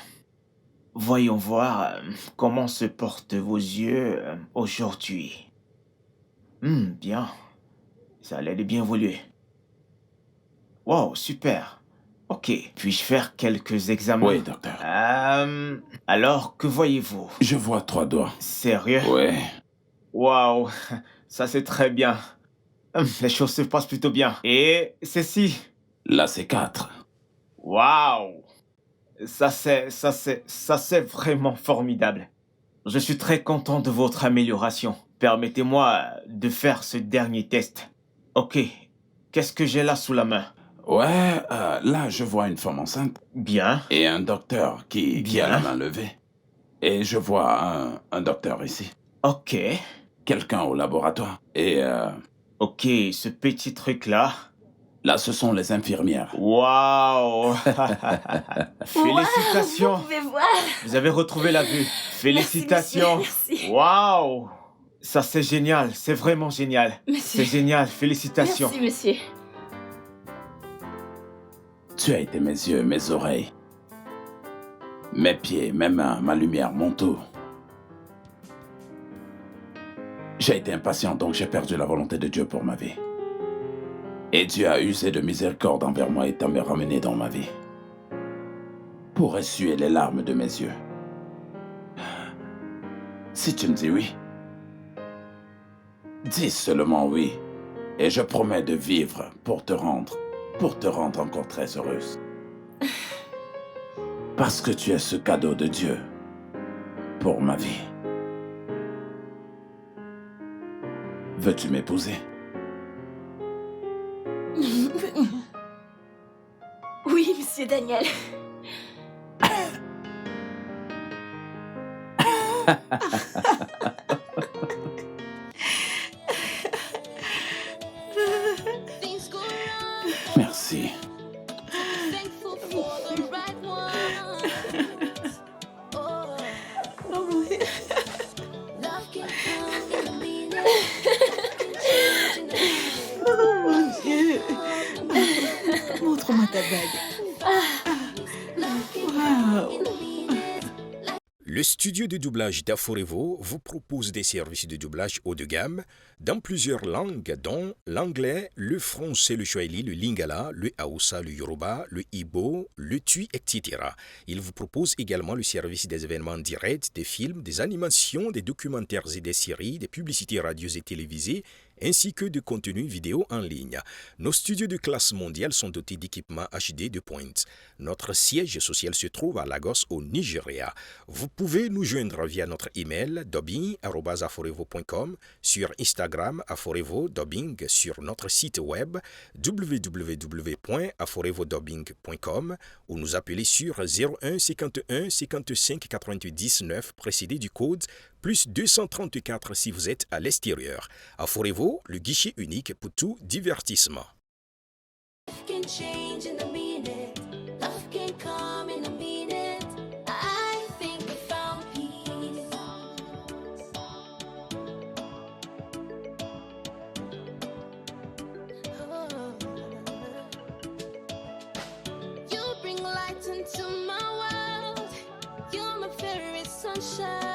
Voyons voir comment se portent vos yeux aujourd'hui. Bien. Ça a l'air de bien évoluer. Wow, super. Ok, puis-je faire quelques examens?
Oui, docteur.
Alors, que voyez-vous?
Je vois 3 doigts.
Sérieux?
Oui.
Wow, ça c'est très bien. Les choses se passent plutôt bien. Et ceci?
Là, c'est 4.
Wow! Ça c'est vraiment formidable. Je suis très content de votre amélioration. Permettez-moi de faire ce dernier test. Ok, qu'est-ce que j'ai là sous la main?
Ouais, là, je vois une femme enceinte.
Bien.
Et un docteur qui a la main levée. Et je vois un docteur ici.
Ok.
Quelqu'un au laboratoire. Et
ok, ce petit truc-là.
Là, ce sont les infirmières.
Waouh! Félicitations!
Vous pouvez voir.
Vous avez retrouvé la vue. Félicitations!
Merci.
Waouh! Ça, c'est génial. C'est vraiment génial.
Monsieur.
C'est génial. Félicitations.
Merci, monsieur.
Tu as été mes yeux, mes oreilles, mes pieds, mes mains, ma lumière, mon tout. J'ai été impatient, donc j'ai perdu la volonté de Dieu pour ma vie. Et Dieu a usé de miséricorde envers moi et t'a me ramené dans ma vie. Pour essuyer les larmes de mes yeux. Si tu me dis oui, dis seulement oui. Et je promets de vivre pour te rendre encore très heureuse. Parce que tu es ce cadeau de Dieu pour ma vie. Veux-tu m'épouser?
Oui, monsieur Daniel.
Merci.
Mon Dieu. Montre-moi ta bague. Waouh.
Le studio de doublage d'Aforevo vous propose des services de doublage haut de gamme dans plusieurs langues, dont l'anglais, le français, le swahili, le lingala, le hausa, le yoruba, le igbo, le tui, etc. Il vous propose également le service des événements directs, des films, des animations, des documentaires et des séries, des publicités radios et télévisées, ainsi que de contenus vidéo en ligne. Nos studios de classe mondiale sont dotés d'équipements HD de pointe. Notre siège social se trouve à Lagos, au Nigeria. Vous pouvez nous joindre via notre email dubbing@aforevo.com, sur Instagram Aforevo Dubbing, sur notre site web www.aforevodubbing.com ou nous appeler sur 01 51 55 88 19 précédé du code plus 234 si vous êtes à l'extérieur. À Forevo, le guichet unique pour tout divertissement.
Can change in a minute. Love can come in a minute. I think I found peace. You bring light into my world. You're my favorite sunshine.